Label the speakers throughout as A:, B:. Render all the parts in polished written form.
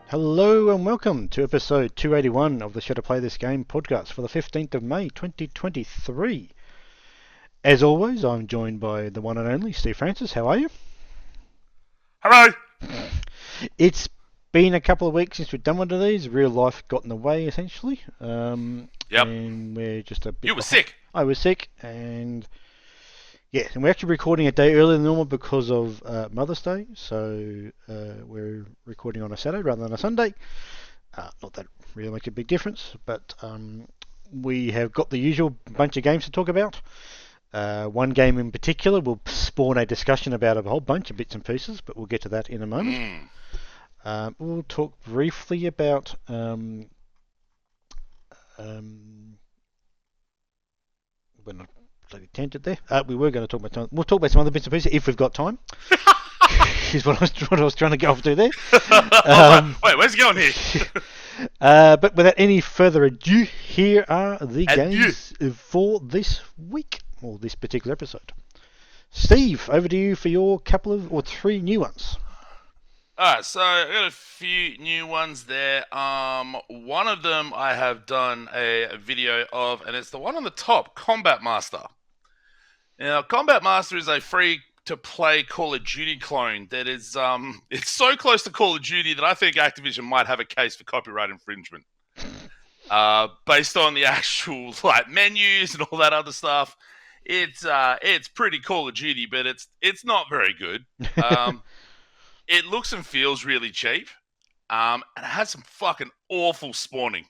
A: Hello and welcome to episode 281 of the Should I Play This Game podcast for the 15th of May 2023. As always, I'm joined by the one and only Steve Francis. How are you?
B: Hello.
A: It's been a couple of weeks since we've done one of these. Real life got in the way, essentially.
B: Yep.
A: And we're just a bit
B: You were
A: behind.
B: sick.
A: I was sick, and yeah, and we're actually recording a day earlier than normal because of Mother's Day. So we're recording on a Saturday rather than a Sunday. Not that it really makes a big difference, but we have got the usual bunch of games to talk about. One game in particular will spawn a discussion about a whole bunch of bits and pieces, but we'll get to that in a moment. We'll talk briefly about when I bloody tangent there. We were going to talk about time. We'll talk about some other bits and pieces if we've got time. Is what I was trying to go off to there.
B: Wait, where's he going here?
A: But without any further ado, here are the
B: Adieu.
A: games for this week, or this particular episode. Steve, over to you for your couple of, or three new ones.
B: Alright, so I got a few new ones there. One of them I have done a video of, and it's the one on the top, Combat Master. Now, Combat Master is a free-to-play Call of Duty clone that is, it's so close to Call of Duty that I think Activision might have a case for copyright infringement. Based on the actual menus and all that other stuff, it's pretty Call of Duty, but it's not very good. It looks and feels really cheap, and it has some fucking awful spawning.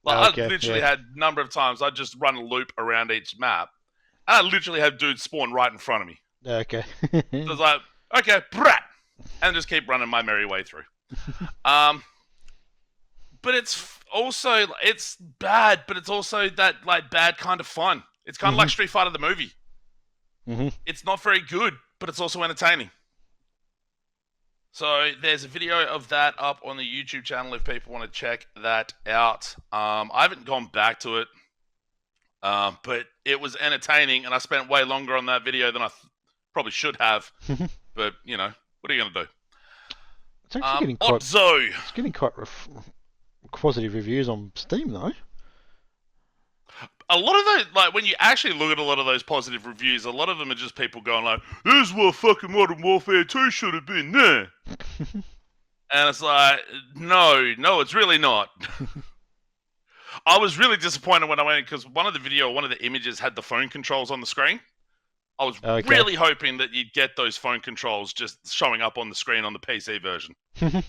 B: I literally had a number of times I'd just run a loop around each map, and I literally have dudes spawn right in front of me.
A: Okay.
B: So it's like, okay, brat, and just keep running my merry way through. But it's also, it's bad, but it's also that bad kind of fun. It's kind of like Street Fighter the movie. It's not very good, but it's also entertaining. So there's a video of that up on the YouTube channel if people want to check that out. I haven't gone back to it, but it was entertaining, and I spent way longer on that video than I probably should have. But, you know, what are you going to do?
A: It's actually getting quite positive reviews on Steam, though.
B: A lot of those, when you actually look at a lot of those positive reviews, a lot of them are just people going like, "This is what fucking Modern Warfare 2 should have been there." And it's like, no, it's really not. I was really disappointed when I went, because one of the images had the phone controls on the screen. I was really hoping that you'd get those phone controls just showing up on the screen on the PC version. Because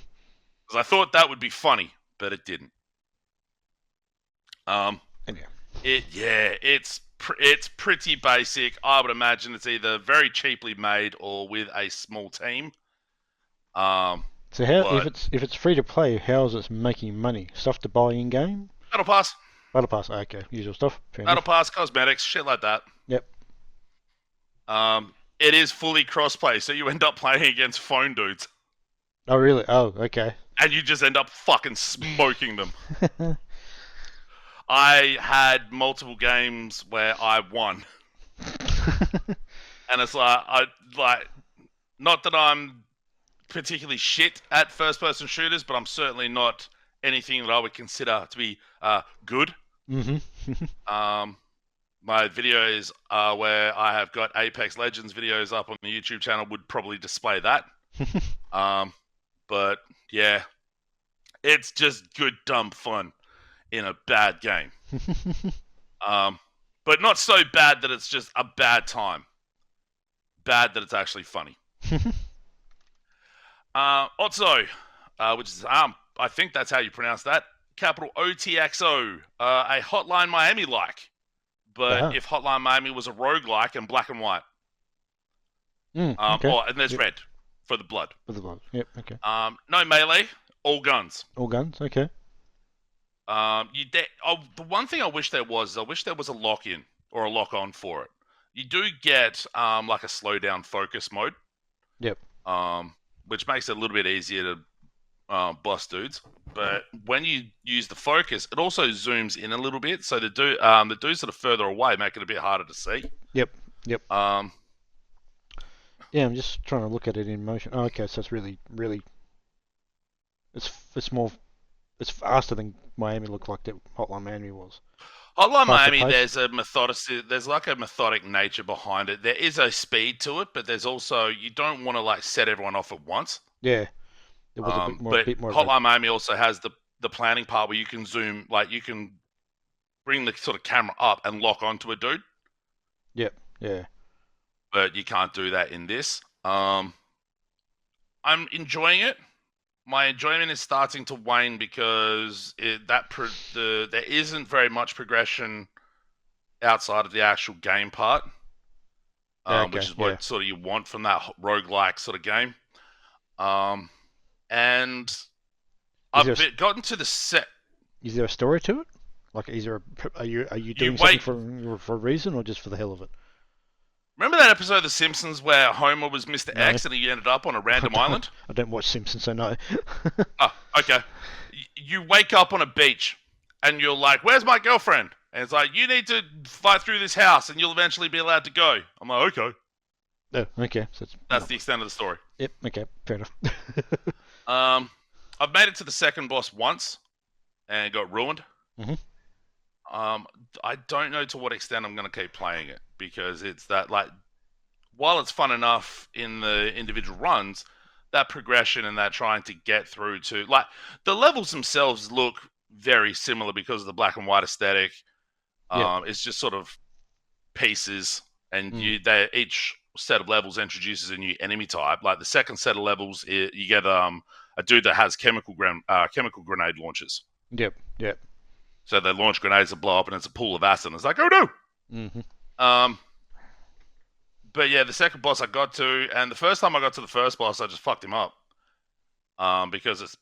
B: I thought that would be funny, but it didn't. It's pretty basic. I would imagine it's either very cheaply made or with a small team.
A: So if it's free to play, how is it making money? Stuff to buy in game?
B: Battle Pass.
A: Okay, usual stuff.
B: Battle Pass, cosmetics, shit like that.
A: Yep.
B: It is fully crossplay, so you end up playing against phone dudes.
A: Oh really? Oh, okay.
B: And you just end up fucking smoking them. I had multiple games where I won. And it's not that I'm particularly shit at first-person shooters, but I'm certainly not anything that I would consider to be good. My videos where I have got Apex Legends videos up on the YouTube channel would probably display that. But yeah, it's just good, dumb fun in a bad game. But not so bad that it's just a bad time. Bad that it's actually funny. Otso, which is, I think that's how you pronounce that. Capital OTXO, a Hotline Miami-like. But if Hotline Miami was a roguelike and black and white.
A: Okay.
B: And there's red for the blood.
A: For the blood, yep, okay.
B: No melee, all guns.
A: All guns, okay.
B: The one thing I wish there was a lock-in or a lock-on for it. You do get like a slow-down focus mode.
A: Yep.
B: Which makes it a little bit easier to bust dudes. But when you use the focus, it also zooms in a little bit, so the dudes that are further away make it a bit harder to see.
A: Yep. Yeah, I'm just trying to look at it in motion. Oh, okay, so it's really It's more it's faster than Miami looked like that Hotline Miami was.
B: Hotline
A: Faster
B: Miami,
A: pace.
B: there's like a methodic nature behind it. There is a speed to it, but there's also you don't want to like set everyone off at once.
A: Yeah, it was a
B: But
A: bit more of a
B: Hotline Miami also has the planning part where you can zoom, like you can bring the sort of camera up and lock onto a dude,
A: yep, yeah,
B: but you can't do that in this. I'm enjoying it. My enjoyment is starting to wane because there isn't very much progression outside of the actual game part,
A: yeah,
B: which
A: okay,
B: is
A: yeah.
B: what sort of you want from that roguelike sort of game. Um, and
A: Is there
B: gotten to the set.
A: is there a story to it? Like, are you
B: You
A: doing something
B: wait.
A: for a reason or just for the hell of it?
B: Remember that episode of The Simpsons where Homer was Mr.
A: No,
B: X and he ended up on a
A: I
B: random
A: don't.
B: island?
A: I don't watch Simpsons, so no.
B: Oh, okay. You wake up on a beach and you're like, "Where's my girlfriend?" And it's like, "You need to fight through this house and you'll eventually be allowed to go." I'm like, "Okay."
A: Oh, okay. So it's
B: That's
A: not.
B: the extent of the story.
A: Yep. Okay. Fair enough.
B: Um, I've made it to the second boss once and got ruined.
A: hmm
B: Um, I don't know to what extent I'm going to keep playing it because it's that like while it's fun enough in the individual runs, that progression and that trying to get through to like the levels themselves look very similar because of the black and white aesthetic.
A: Yep.
B: It's just sort of pieces, and
A: Mm.
B: each set of levels introduces a new enemy type. Like the second set of levels, you get a dude that has chemical grenade launchers.
A: Yep. Yep.
B: So they launch grenades that blow up, and it's a pool of acid. And it's like, oh no.
A: hmm
B: Um, but yeah, the second boss I got to, and the first time I got to the first boss, I just fucked him up. Because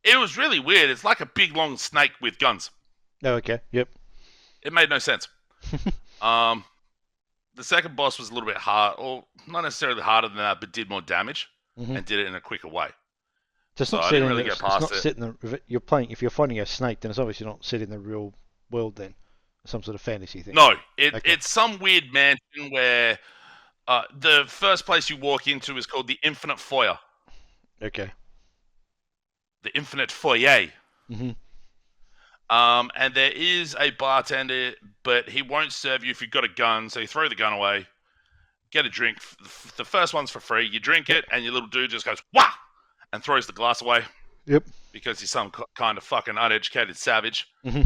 B: it was really weird. It's like a big long snake with guns.
A: Oh, okay. Yep.
B: It made no sense. Um, the second boss was a little bit hard, or not necessarily harder than that, but did more damage
A: hmm
B: and did it in a quicker way.
A: So it's
B: So
A: not
B: I
A: set
B: didn't
A: in
B: really
A: the.
B: get
A: It's
B: past
A: not
B: it.
A: set in the. If you're playing, if you're fighting a snake, then it's obviously not set in the real world. Then some sort of fantasy thing.
B: No,
A: Okay.
B: it's some weird mansion where the first place you walk into is called the Infinite Foyer,
A: Okay.
B: the Infinite Foyer.
A: hmm
B: And there is a bartender, but he won't serve you if you've got a gun. So you throw the gun away, get a drink. The first one's for free. You drink
A: Yep.
B: it, and your little dude just goes wah and throws the glass away
A: Yep.
B: because he's some kind of fucking uneducated savage.
A: hmm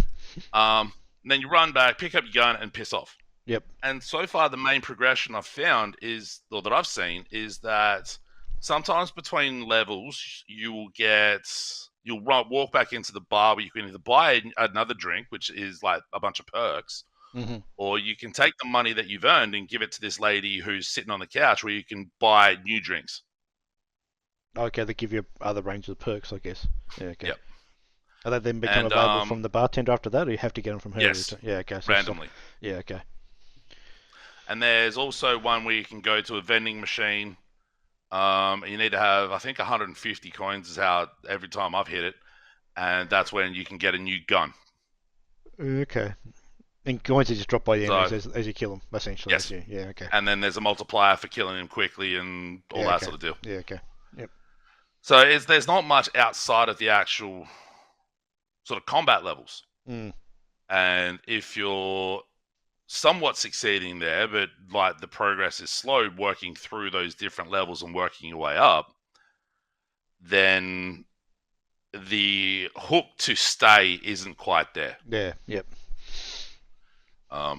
B: And then you run back, pick up your gun, and piss off.
A: Yep.
B: And so far, the main progression I've found is, or that I've seen, is that sometimes between levels you'll walk back into the bar where you can either buy another drink, which is like a bunch of perks,
A: hmm
B: or you can take the money that you've earned and give it to this lady who's sitting on the couch where you can buy new drinks.
A: Okay, they give you other range of perks, I guess. Yeah. Okay.
B: Yep.
A: Are they then become
B: And
A: available from the bartender after that, or you have to get them from her every
B: yes,
A: time? Yeah. Okay. So it's like,
B: randomly.
A: yeah. Okay.
B: And there's also one where you can go to a vending machine. And you need to have, I think, 150 coins is how every time I've hit it, and that's when you can get a new gun.
A: Okay. And coins are just drop by the
B: So
A: enemies as you kill them, essentially.
B: yes,
A: Yeah. Okay.
B: and then there's a multiplier for killing him quickly and all
A: Yeah.
B: that
A: Okay.
B: sort of deal.
A: Yeah. Okay. Yep.
B: So there's not much outside of the actual sort of combat levels,
A: Mm.
B: and if you're somewhat succeeding there, but like the progress is slow, working through those different levels and working your way up, then the hook to stay isn't quite there.
A: Yeah. Yep.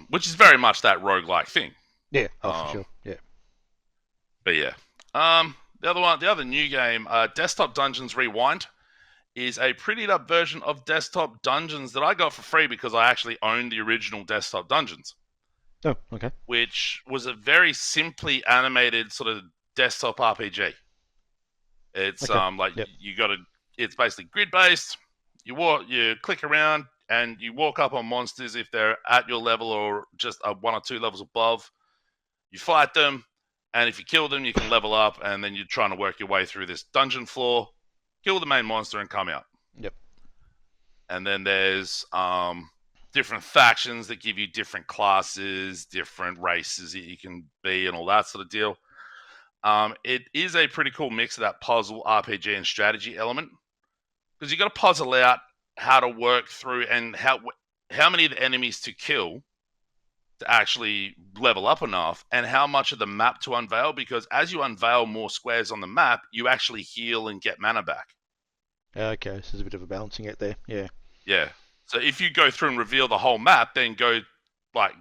B: Which is very much that roguelike thing.
A: Yeah. Oh, for
B: Um,
A: sure. Yeah.
B: but yeah. The other new game, Desktop Dungeons Rewind, is a prettied up version of Desktop Dungeons that I got for free because I actually owned the original Desktop Dungeons,
A: Oh. Okay.
B: which was a very simply animated sort of desktop RPG. It's
A: Okay.
B: like
A: Yep.
B: it's basically grid based. You click around and you walk up on monsters if they're at your level or just one or two levels above. You fight them, and if you kill them, you can level up, and then you're trying to work your way through this dungeon floor, kill the main monster, and come out.
A: Yep.
B: And then there's different factions that give you different classes, different races that you can be, and all that sort of deal. It is a pretty cool mix of that puzzle, RPG, and strategy element. because you got to puzzle out how to work through and how many of the enemies to kill to actually level up enough, and how much of the map to unveil, because as you unveil more squares on the map, you actually heal and get mana back.
A: Okay, so there's a bit of a balancing act there. Yeah.
B: Yeah. So if you go through and reveal the whole map, then go like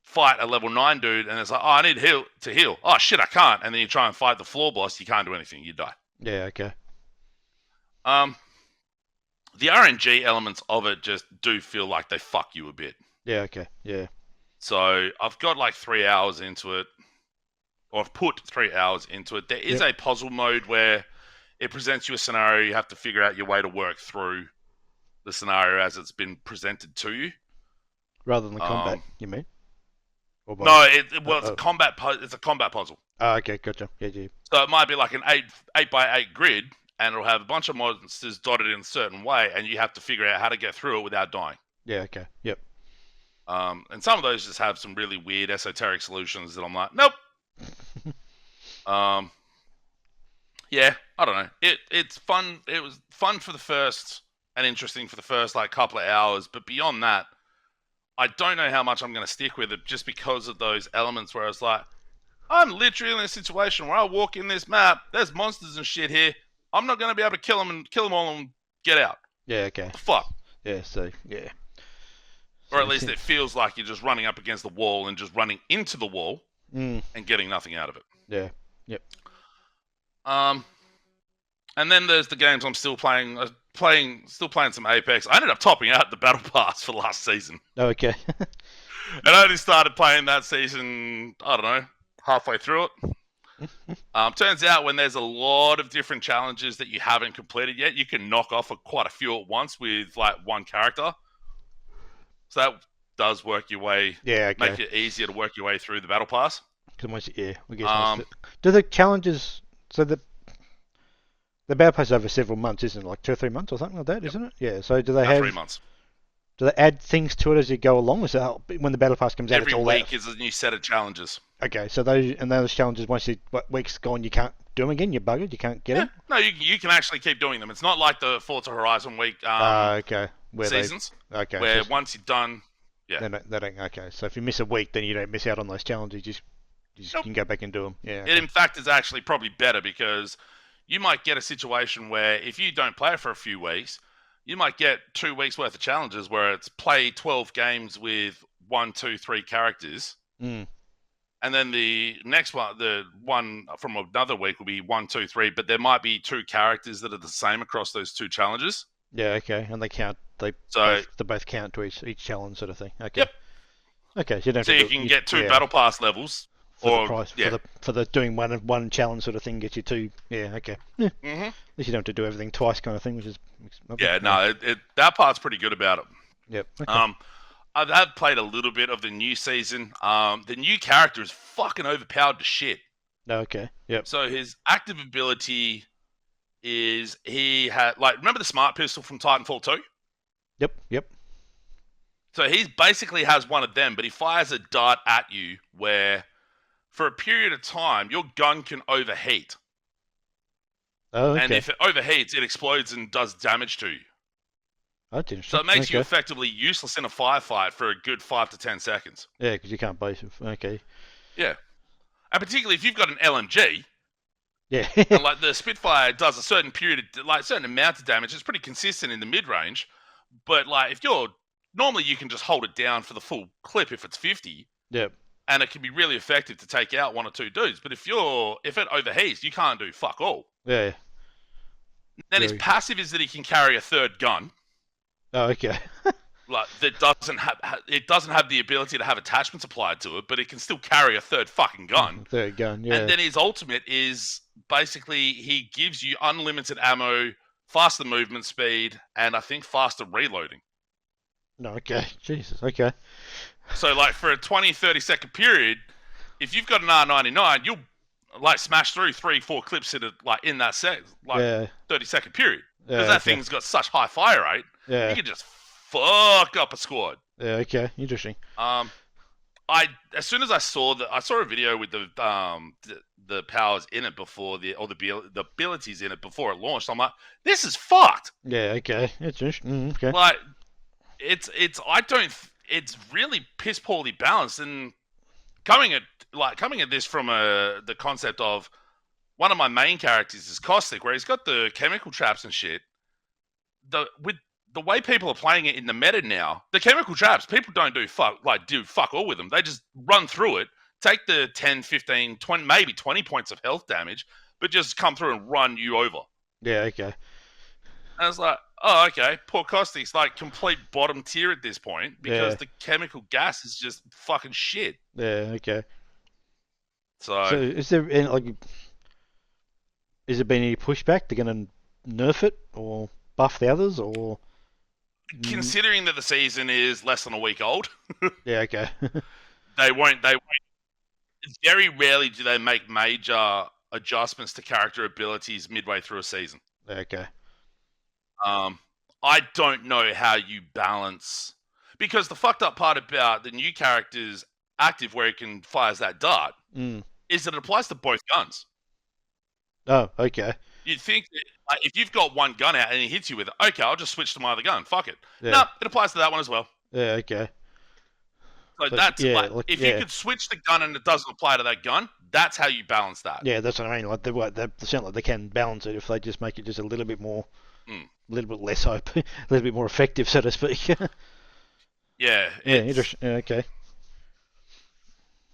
B: fight a level 9 dude, and it's like, oh, I need to heal. Oh shit, I can't. And then you try and fight the floor boss, you can't do anything. You die.
A: Yeah. Okay.
B: The RNG elements of it just do feel like they fuck you a bit.
A: Yeah. Okay. Yeah.
B: So I've got like 3 hours into it, or I've put 3 hours into it. There is a puzzle mode where it presents you a scenario. You have to figure out your way to work through the scenario as it's been presented to you.
A: Rather than combat, you mean?
B: No, it's a combat. It's a combat puzzle.
A: Oh, okay, gotcha. Yeah, yeah.
B: So it might be like an 8x8 grid, and it'll have a bunch of monsters dotted in a certain way, and you have to figure out how to get through it without dying.
A: Yeah. Okay. Yep.
B: And some of those just have some really weird esoteric solutions that I'm like, nope. Yeah, I don't know. It's fun. It was fun for the first, and interesting for the first like couple of hours, but beyond that, I don't know how much I'm going to stick with it, just because of those elements where it's like, I'm literally in a situation where I walk in this map, there's monsters and shit here. I'm not going to be able to kill them all and get out.
A: Yeah. Okay.
B: What the fuck?
A: Yeah. So yeah.
B: Or at least it feels like you're just running up against the wall and just running into the wall and getting nothing out of it.
A: Yeah. Yep.
B: And then there's the games I'm still playing. Still playing some Apex. I ended up topping out the Battle Pass for last season.
A: Oh, okay.
B: And I only started playing that season, I don't know, halfway through it. Turns out when there's a lot of different challenges that you haven't completed yet, you can knock off quite a few at once with like one character. So that does work your way.
A: Yeah, okay.
B: Make it easier to work your way through the Battle Pass.
A: We guess. Do the challenges? So the Battle Pass is over several months, isn't it? Like 2 or 3 months or something like that, isn't it? Yeah. So do they have
B: 3 months?
A: Do they add things to it as you go along? Is that when the Battle Pass comes out?
B: Every
A: it's all
B: week
A: out?
B: is a new set of challenges.
A: Okay, so those challenges, once the week's gone, you can't do them again. You're buggered. You can't get them.
B: No, you can actually keep doing them. It's not like the Forza Horizon week
A: okay.
B: seasons.
A: Okay.
B: Where
A: so
B: once you're done, yeah.
A: They don't, okay, so if you miss a week, then you don't miss out on those challenges. You just can go back and do them. Yeah. Okay.
B: It in fact is actually probably better, because you might get a situation where if you don't play it for a few weeks, you might get 2 weeks worth of challenges where it's play 12 games with 1, 2, 3 characters. And then the next one, the one from another week, will be 1, 2, 3, but there might be 2 characters that are the same across those 2 challenges.
A: Yeah, okay, and they count. They both count to each challenge, sort of thing. Okay.
B: Yep.
A: Okay, so
B: you can get 2 Battle Pass levels
A: for the price for the doing one challenge sort of thing. Get you 2. Yeah. Okay. Yeah. At least you don't have to do everything twice, kind of thing, which is
B: that part's pretty good about it.
A: Yep. Okay.
B: I've played a little bit of the new season. The new character is fucking overpowered to shit.
A: Okay. Yep.
B: So his active ability is he had, like, remember the smart pistol from Titanfall 2?
A: Yep.
B: So he basically has one of them, but he fires a dart at you where, for a period of time, your gun can overheat.
A: Oh, okay.
B: And if it overheats, it explodes and does damage to you.
A: That's interesting.
B: So it makes you effectively useless in a firefight for a good 5 to 10 seconds.
A: Yeah, because you can't base it. Okay.
B: Yeah. And particularly if you've got an LMG.
A: Yeah.
B: And like the Spitfire does a certain period of, like, certain amount of damage. It's pretty consistent in the mid-range. But like if you're, normally you can just hold it down for the full clip if it's 50.
A: Yep.
B: And it can be really effective to take out 1 or 2 dudes. But if it overheats, you can't do fuck all.
A: Yeah.
B: Then his passive is that he can carry a 3rd gun.
A: Oh, okay.
B: Like that doesn't have the ability to have attachments applied to it, but it can still carry a 3rd fucking gun.
A: 3rd gun, yeah.
B: And then his ultimate is basically he gives you unlimited ammo, faster movement speed, and I think faster reloading.
A: No, okay. Jesus, okay.
B: So like for a 20, 30 second period, if you've got an R99, you'll like smash through 3-4 clips in that 30-second period. Because that thing's got such high fire rate.
A: Yeah.
B: You can just fuck up a squad.
A: Yeah, okay. Interesting.
B: as soon as I saw a video with the powers in it before the abilities in it before it launched. I'm like, this is fucked.
A: Yeah, okay. It's interesting. Okay.
B: Like, it's really piss poorly balanced, and coming at this from the concept of one of my main characters is Caustic, where he's got the chemical traps and shit. With the way people are playing it in the meta now, the chemical traps, people don't do fuck all with them. They just run through it, take the 10, 15, 20, maybe 20 points of health damage, but just come through and run you over.
A: Yeah, okay.
B: And it's like, oh, okay, poor Caustic's like complete bottom tier at this point because the chemical gas is just fucking shit.
A: Yeah, okay.
B: So
A: is there any, has there been any pushback? They're going to nerf it or buff the others, or
B: considering that the season is less than a week old,
A: yeah, okay.
B: they won't. Very rarely do they make major adjustments to character abilities midway through a season.
A: Okay.
B: I don't know how you balance, because the fucked up part about the new character's active, where he can fires that dart, is that it applies to both guns.
A: Oh, okay.
B: You'd think that, if you've got one gun out and he hits you with it, okay, I'll just switch to my other gun. Fuck it.
A: Yeah.
B: No, it applies to that one as well.
A: Yeah, okay.
B: So that's if you could switch the gun and it doesn't apply to that gun, that's how you balance that.
A: Yeah, that's what I mean. Like they sound like they can balance it if they just make it just a little bit more, a little bit less OP, a little bit more effective, so to speak.
B: Yeah.
A: Interesting. Yeah, okay.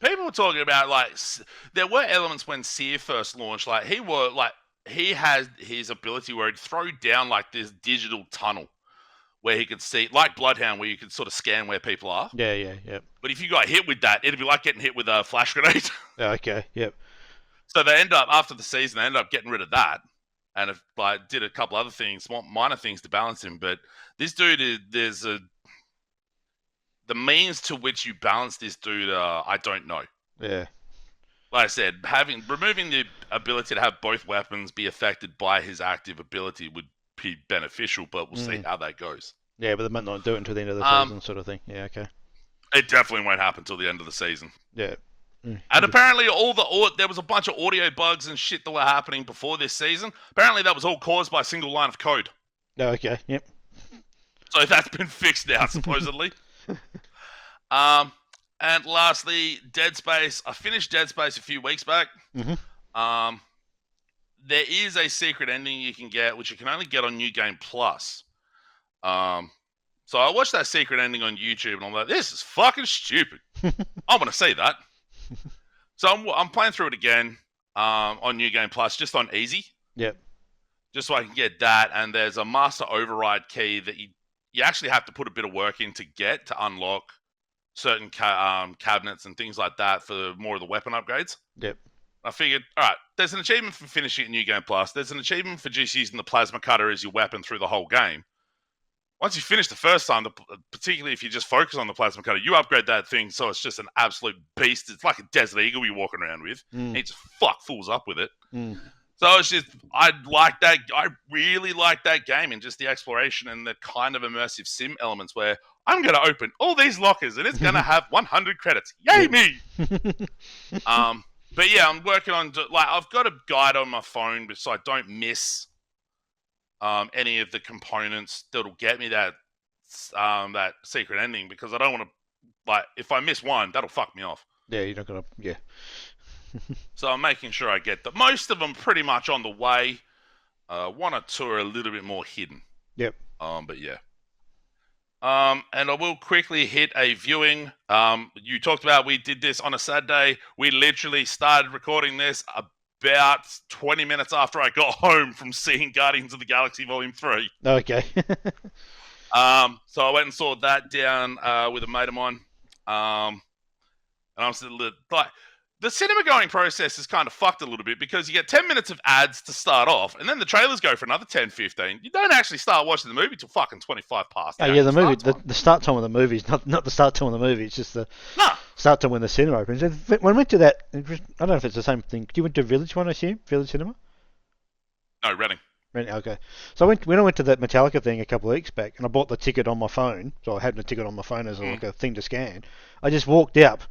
B: People were talking about there were elements when Seer first launched. He has his ability where he'd throw down this digital tunnel where he could see, like Bloodhound, where you could sort of scan where people are.
A: Yeah.
B: But if you got hit with that, it'd be like getting hit with a flash grenade.
A: Okay. Yep.
B: So they after the season, they ended up getting rid of that, and did a couple other things, minor things to balance him. But this dude, the means to which you balance this dude, I don't know.
A: Yeah.
B: Like I said, removing the ability to have both weapons be affected by his active ability would be beneficial, but we'll see how that goes.
A: Yeah, but they might not do it until the end of the season, sort of thing. Yeah, okay.
B: It definitely won't happen until the end of the season.
A: Yeah.
B: And apparently there was a bunch of audio bugs and shit that were happening before this season. Apparently that was all caused by a single line of code.
A: Oh, okay, yep.
B: So that's been fixed now, supposedly. And lastly, Dead Space. I finished Dead Space a few weeks back.
A: Mm-hmm.
B: There is a secret ending you can get, which you can only get on New Game Plus. So I watched that secret ending on YouTube, and I'm like, this is fucking stupid. I want to see that. So I'm playing through it again on New Game Plus, just on easy.
A: Yep.
B: Just so I can get that, and there's a master override key that you actually have to put a bit of work in to get to unlock certain cabinets and things like that for more of the weapon upgrades.
A: Yep.
B: I figured, all right, there's an achievement for finishing New Game Plus. There's an achievement for just using the plasma cutter as your weapon through the whole game. Once you finish the first time, particularly if you just focus on the plasma cutter, you upgrade that thing so it's just an absolute beast. It's like a Desert Eagle you're walking around with. And you just fuck fools up with it. So it's just, I really like that game, and just the exploration and the kind of immersive sim elements where I'm going to open all these lockers and it's going to have 100 credits. Yay me! But yeah, I'm working on, I've got a guide on my phone so I don't miss any of the components that'll get me that secret ending, because I don't want to, if I miss one, that'll fuck me off.
A: Yeah, you're not going to, yeah.
B: So I'm making sure I get that. Most of them pretty much on the way. One or two are a little bit more hidden.
A: Yep.
B: But yeah. And I will quickly hit a viewing. You talked about we did this on a Saturday. We literally started recording this about 20 minutes after I got home from seeing Guardians of the Galaxy Volume 3.
A: Okay.
B: So I went and saw that down with a mate of mine. And I'm still the cinema going process is kind of fucked a little bit, because you get 10 minutes of ads to start off, and then the trailers go for another 10, 15. You don't actually start watching the movie till fucking 25 past.
A: Oh, yeah, the movie, the start time of the movie is not the start time of the movie, it's just the start time when the cinema opens. When I went to that, I don't know if it's the same thing. You went to Village one, I assume? Village Cinema?
B: No, Reading.
A: Okay. So when I went to that Metallica thing a couple of weeks back, and I bought the ticket on my phone, so I had the ticket on my phone as like a thing to scan, I just walked up,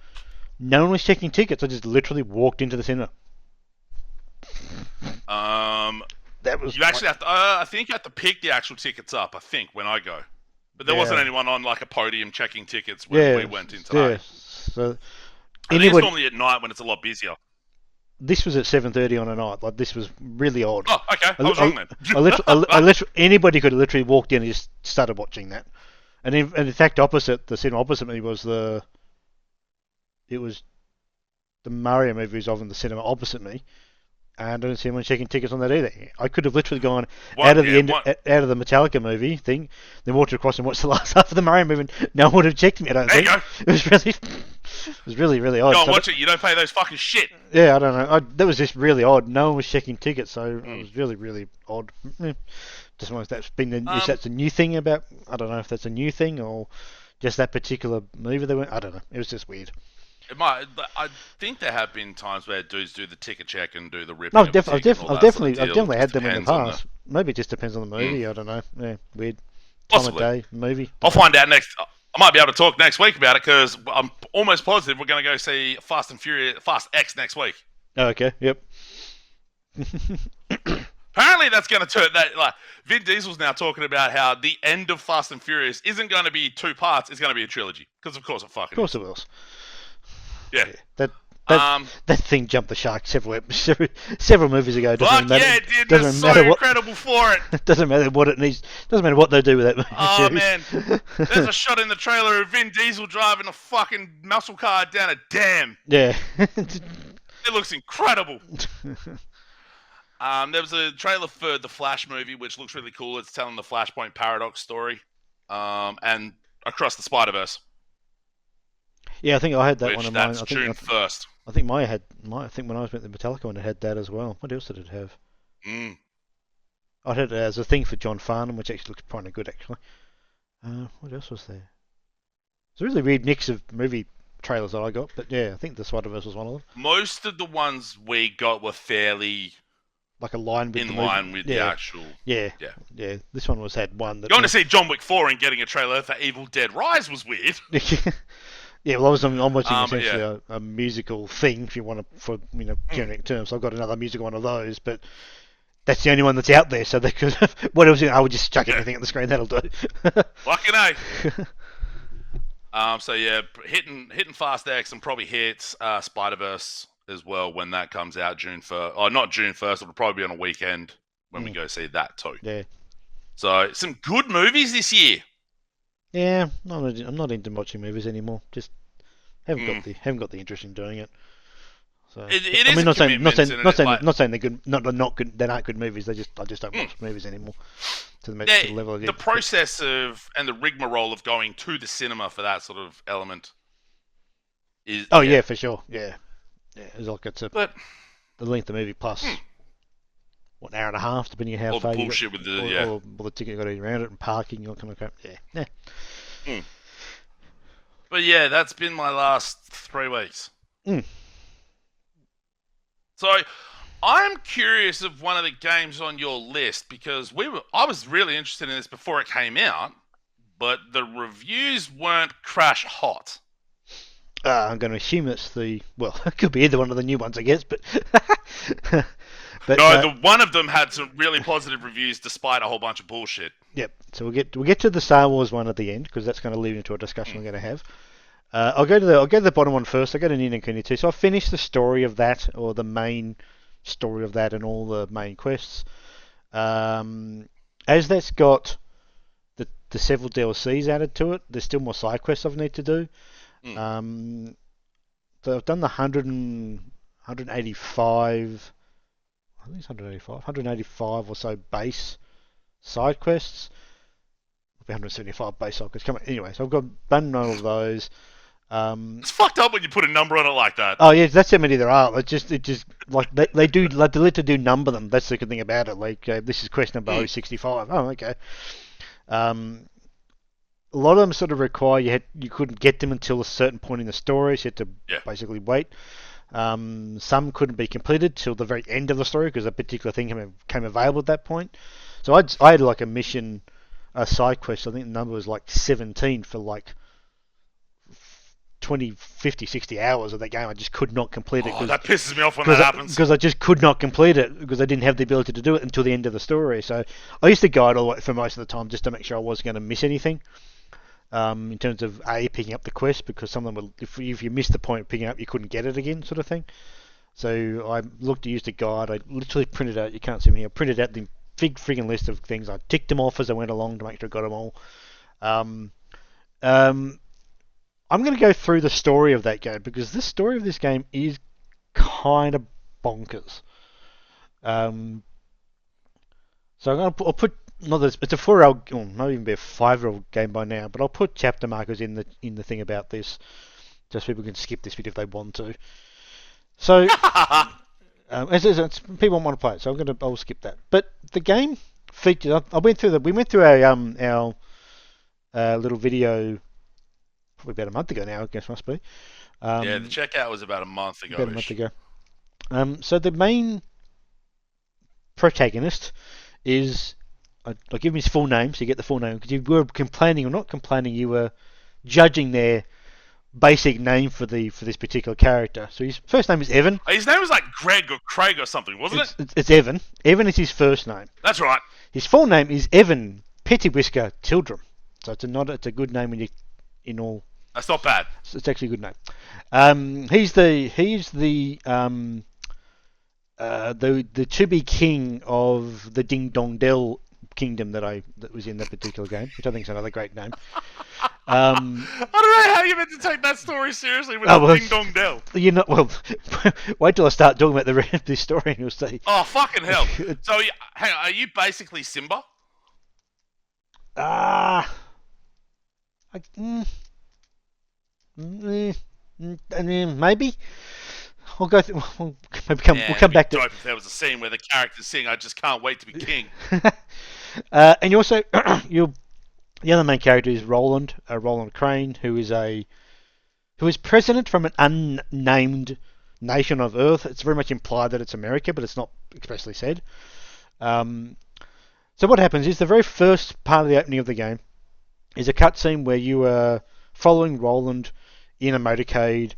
A: No one was checking tickets. I just literally walked into the cinema.
B: Um,
A: That was
B: you actually have to. I think you have to pick the actual tickets up. I think when I go, but there wasn't
A: yeah,
B: anyone on like a podium checking tickets when we
A: yeah,
B: went in
A: yeah.
B: today.
A: So
B: I think it's
A: anybody,
B: normally at night when it's a lot busier.
A: this was at 7:30 on a night. Like this was really odd.
B: Oh, okay,
A: I,
B: I was
A: I,
B: wrong then.
A: I literally, anybody could have literally walked in and just started watching that. And in fact, opposite the cinema opposite me was it was the Mario movie was on in the cinema opposite me, and I didn't see anyone checking tickets on that either. I could have literally gone
B: One, yeah,
A: out of the Metallica movie thing, then walked across and watched the last half of the Mario movie. And no one would have checked me. I don't
B: there you
A: think
B: go.
A: it was really odd.
B: Go and watch it. You don't pay those fucking shit.
A: Yeah, I don't know. That was just really odd. No one was checking tickets, so it was really odd. Just wonder if that's if that's a new thing about. I don't know if that's a new thing or just that particular movie they went. I don't know. It was just weird.
B: It might. I think there have been times where dudes do the ticket check and do the ripping.
A: No,
B: of the ticket and all
A: I've
B: that sort of
A: definitely
B: deal.
A: had them in the
B: Depends on
A: past. Maybe it just depends on the movie. I don't know. Yeah, weird time
B: Possibly.
A: of day movie.
B: I'll find out next. I might be able to talk next week about it because I'm almost positive we're going to go see Fast X next week.
A: Oh, okay. Yep.
B: Apparently, that's going to turn that. Like Vin Diesel's now talking about how the end of Fast and Furious isn't going to be 2 parts; it's going to be a trilogy. Because of course it fucking.
A: Of course
B: is.
A: it will.
B: Yeah.
A: That thing jumped the shark several movies ago.
B: Fuck yeah, it did. It's so incredible for it.
A: It doesn't matter what it needs. Doesn't matter what they do with that movie.
B: Oh man, there's a shot in the trailer of Vin Diesel driving a fucking muscle car down a dam.
A: Yeah.
B: It looks incredible. There was a trailer for the Flash movie, which looks really cool. It's telling the Flashpoint paradox story, and across the Spider-Verse.
A: Yeah, I think I had that one of mine.
B: That's June 1st.
A: I think I think when I was at the Metallica one, it had that as well. What else did it have? I had it as a thing for John Farnham, which actually looks kind of good, actually. What else was there? It's a really weird mix of movie trailers that I got, but yeah, I think the Spider-Verse was one of them.
B: Most of the ones we got were fairly
A: like a line with
B: the actual.
A: Yeah. This one had one that.
B: Going to see John Wick 4 and getting a trailer for Evil Dead Rise was weird.
A: Yeah, well, I'm watching essentially a musical thing, if you want to, for generic terms. So I've got another musical one of those, but that's the only one that's out there. So they could. What else? I would just chuck anything at the screen. That'll do.
B: Fucking A. So yeah, hitting Fast X and probably hits Spider-Verse as well when that comes out June 1st. Oh, not June 1st. It'll probably be on a weekend when we go see that too.
A: Yeah.
B: So some good movies this year.
A: Yeah, I'm not into watching movies anymore. Just haven't got the interest in doing it. So
B: it is. Not
A: saying they're good. Not good. They aren't good movies. I just don't watch movies anymore. To the level
B: the process of and the rigmarole of going to the cinema for that sort of element is.
A: Oh yeah, for sure. Yeah. It's like the length of the movie plus. What, an hour and a half, depending on how far you
B: bullshit with the
A: or the ticket you got to eat around it and parking, all kind of crap. Yeah.
B: But yeah, that's been my last 3 weeks. So I'm curious of one of the games on your list because I was really interested in this before it came out, but the reviews weren't crash hot.
A: I'm going to assume it's it could be either one of the new ones, I guess, but.
B: But, no, one of them had some really positive reviews despite a whole bunch of bullshit.
A: Yep. So we'll get to the Star Wars one at the end because that's going to lead into a discussion we're going to have. I'll go to the bottom one first. I'll go to Ni No Kuni 2. So I finished the story of that, or the main story of that, and all the main quests. As that's got the several DLCs added to it, there's still more side quests I need to do. So I've done the 185. I think it's 185 or so base side quests. 175 base side quests. Anyway, so I've done all of those.
B: It's fucked up when you put a number on it like that.
A: Oh yeah, that's how many there are. It just like they do like they to do number them. That's the good thing about it. Like this is quest number 065. Oh okay. A lot of them sort of require you couldn't get them until a certain point in the story, so you had to basically wait. Some couldn't be completed till the very end of the story because a particular thing came available at that point. So I had like a side quest. I think the number was like 17 for like 20, 50, 60 hours of that game. I just could not complete it
B: Oh, that pisses me off when that happens.
A: because I just could not complete it because I didn't have the ability to do it until the end of the story. So I used to guide all the way for most of the time just to make sure I wasn't going to miss anything. In terms of picking up the quest, because some of them were, if you missed the point of picking up, you couldn't get it again, sort of thing. So I looked to use the guide. I literally printed out. You can't see me here. I printed out the big friggin' list of things. I ticked them off as I went along to make sure I got them all. Um, um, I'm going to go through the story of that game because the story of this game is kind of bonkers. So I'll put not this. It's a 4-year-old, or not even be a 5-year-old game by now, but I'll put chapter markers in the thing about this, just so people can skip this bit if they want to. So it's, people want to play it, so I'll skip that. But the game features. We went through our little video probably about a month ago now. I guess must be.
B: Yeah, the checkout was about a month ago.
A: About a month ago. So the main protagonist is. I'll give him his full name so you get the full name, because you were complaining or not complaining, you were judging their basic name for this particular character. So his first name is Evan.
B: His name was like Greg or Craig or something, wasn't it?
A: It's Evan. Evan is his first name.
B: That's right.
A: His full name is Evan Pettywhisker Tildrum. So it's a good name when you in all.
B: That's not bad.
A: It's actually a good name. He's the to be king of the Ding Dong Dell kingdom that was in that particular game, which I think is another great name.
B: I don't know how you meant to take that story seriously with Ding Dong Dell.
A: You know, well, wait till I start talking about the rest of this story and you'll see.
B: Oh, fucking hell. So, hang on, are you basically Simba?
A: Maybe. We'll go. We'll come back to.
B: Dope if there was a scene where the characters sing, "I just can't wait to be king."
A: And you also, the other main character is Roland Crane, who is president from an unnamed nation of Earth. It's very much implied that it's America, but it's not expressly said. So what happens is the very first part of the opening of the game is a cutscene where you are following Roland in a motorcade,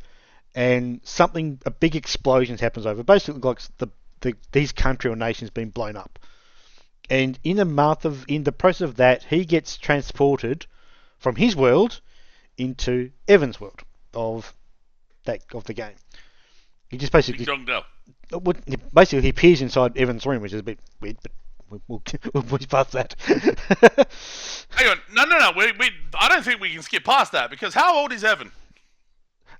A: and a big explosion happens over. Basically, like these country or nations being blown up. And in the process of that, he gets transported from his world into Evan's world of the game. He just basically he appears inside Evan's room, which is a bit weird, but we'll push past that.
B: Hang on, no. I don't think we can skip past that, because how old is Evan?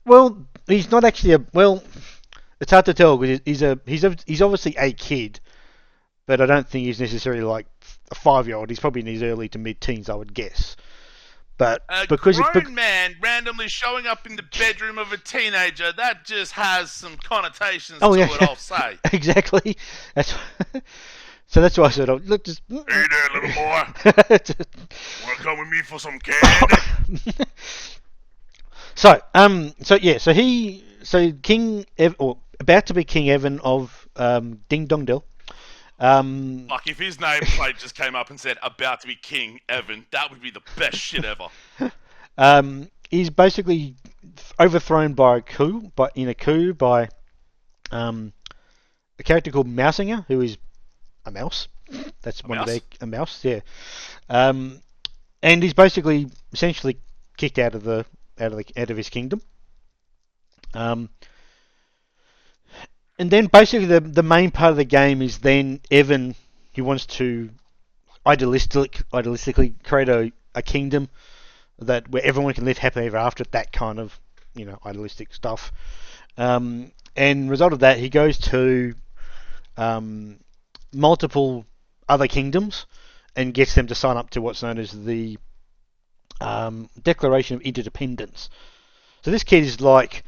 A: Well, he's not actually it's hard to tell because he's obviously a kid, but I don't think he's necessarily like a 5-year-old. He's probably in his early to mid-teens, I would guess. But because
B: grown man randomly showing up in the bedroom of a teenager, that just has some connotations to it, I'll say.
A: Exactly. So that's why I said, look, just.
B: Hey there, little boy. Want to come with me for some candy?
A: So King Evan, or about to be King Evan of Ding Dong Dell.
B: Like if his nameplate just came up and said "about to be King Evan," that would be the best shit ever.
A: He's basically overthrown by a coup by a character called Mousinger, who is a mouse. That's a mouse, yeah. And he's basically essentially kicked out of his kingdom. And then basically the main part of the game is then Evan, he wants to idealistically create a kingdom where everyone can live happily ever after, that kind of, idealistic stuff. And result of that, he goes to multiple other kingdoms and gets them to sign up to what's known as the Declaration of Interdependence. So this kid is like,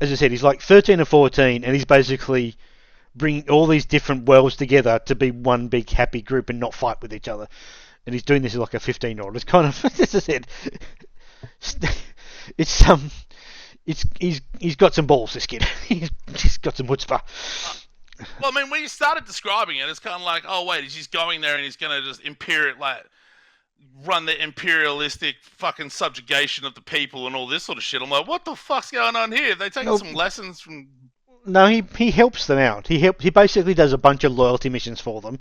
A: as I said, he's like 13 or 14, and he's basically bringing all these different worlds together to be one big happy group and not fight with each other. And he's doing this as like a 15-year-old. It's kind of, as I said, he's got some balls, this kid. He's got some chutzpah.
B: Well, I mean, when you started describing it, it's kind of like, oh wait, he's just going there and he's going to just imperial, like run the imperialistic fucking subjugation of the people and all this sort of shit. I'm like, what the fuck's going on here? They taking
A: No,
B: some lessons from.
A: no, he helps them out. He basically does a bunch of loyalty missions for them,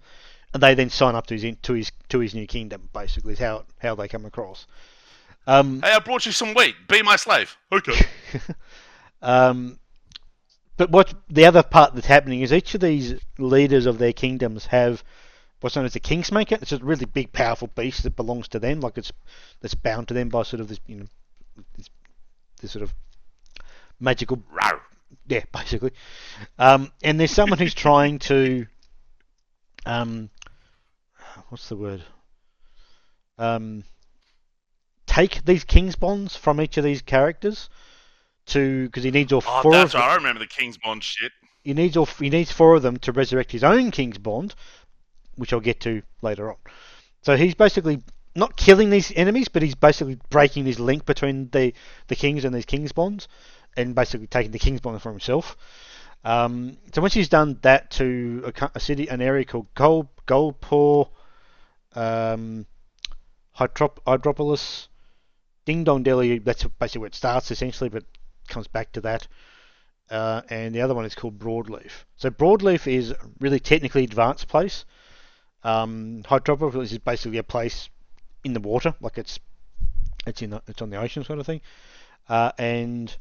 A: and they then sign up to his new kingdom. Basically, is how they come across.
B: Hey, I brought you some wheat. Be my slave. Okay.
A: um, but what the other part that's happening is each of these leaders of their kingdoms have what's known as a kingsmaker. It's a really big, powerful beast that belongs to them, like it's bound to them by sort of this, this sort of magical,
B: Rawr.
A: yeah, basically. And there's someone who's trying to, um, what's the word? Take these king's bonds from each of these characters to because he needs all
B: Oh,
A: four of
B: that's
A: them.
B: right. I remember the King's Bond shit.
A: He needs four of them to resurrect his own king's bond, which I'll get to later on. So he's basically not killing these enemies, but he's basically breaking this link between the kings and these king's bonds, and basically taking the king's bond for himself. So once he's done that to a city, an area called Golpor, Hydropolis, Ding Dong Delhi. That's basically where it starts essentially, but comes back to that. And the other one is called Broadleaf. So Broadleaf is a really technically advanced place. Hydropolis is basically a place in the water, like it's on the ocean sort of thing. And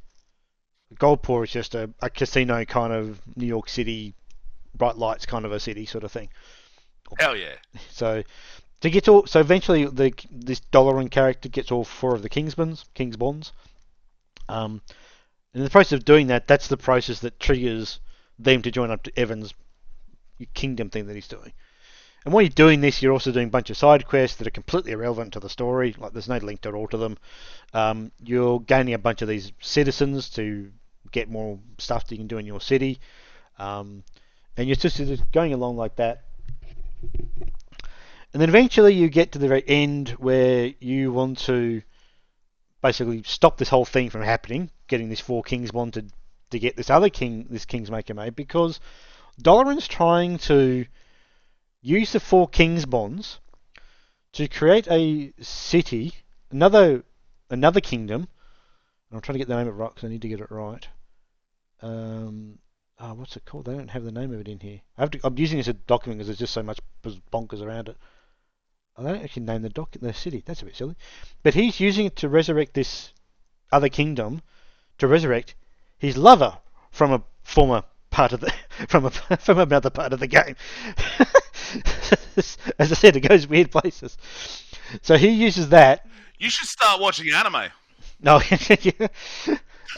A: Goldpore is just a casino kind of New York City, bright lights kind of a city sort of thing.
B: Hell yeah.
A: So so eventually this Dolaran character gets all four of the King's bonds. In the process of doing that, that's the process that triggers them to join up to Evan's kingdom thing that he's doing. And while you're doing this, you're also doing a bunch of side quests that are completely irrelevant to the story. Like there's no link at all to them. You're gaining a bunch of these citizens to get more stuff that you can do in your city. And you're just going along like that. And then eventually you get to the very end where you want to basically stop this whole thing from happening, getting this four kings wanted to get this other king, this kingsmaker made, because Dolaran's trying to use the four kings bonds to create a city, another kingdom. I'm trying to get the name of it right because I need to get it right. What's it called? They don't have the name of it in here. I'm using this as a document because there's just so much bonkers around it. I don't actually name the city. That's a bit silly. But he's using it to resurrect this other kingdom, to resurrect his lover from a former part of the from another part of the game. As I said, it goes weird places. So he uses that.
B: You should start watching anime.
A: No,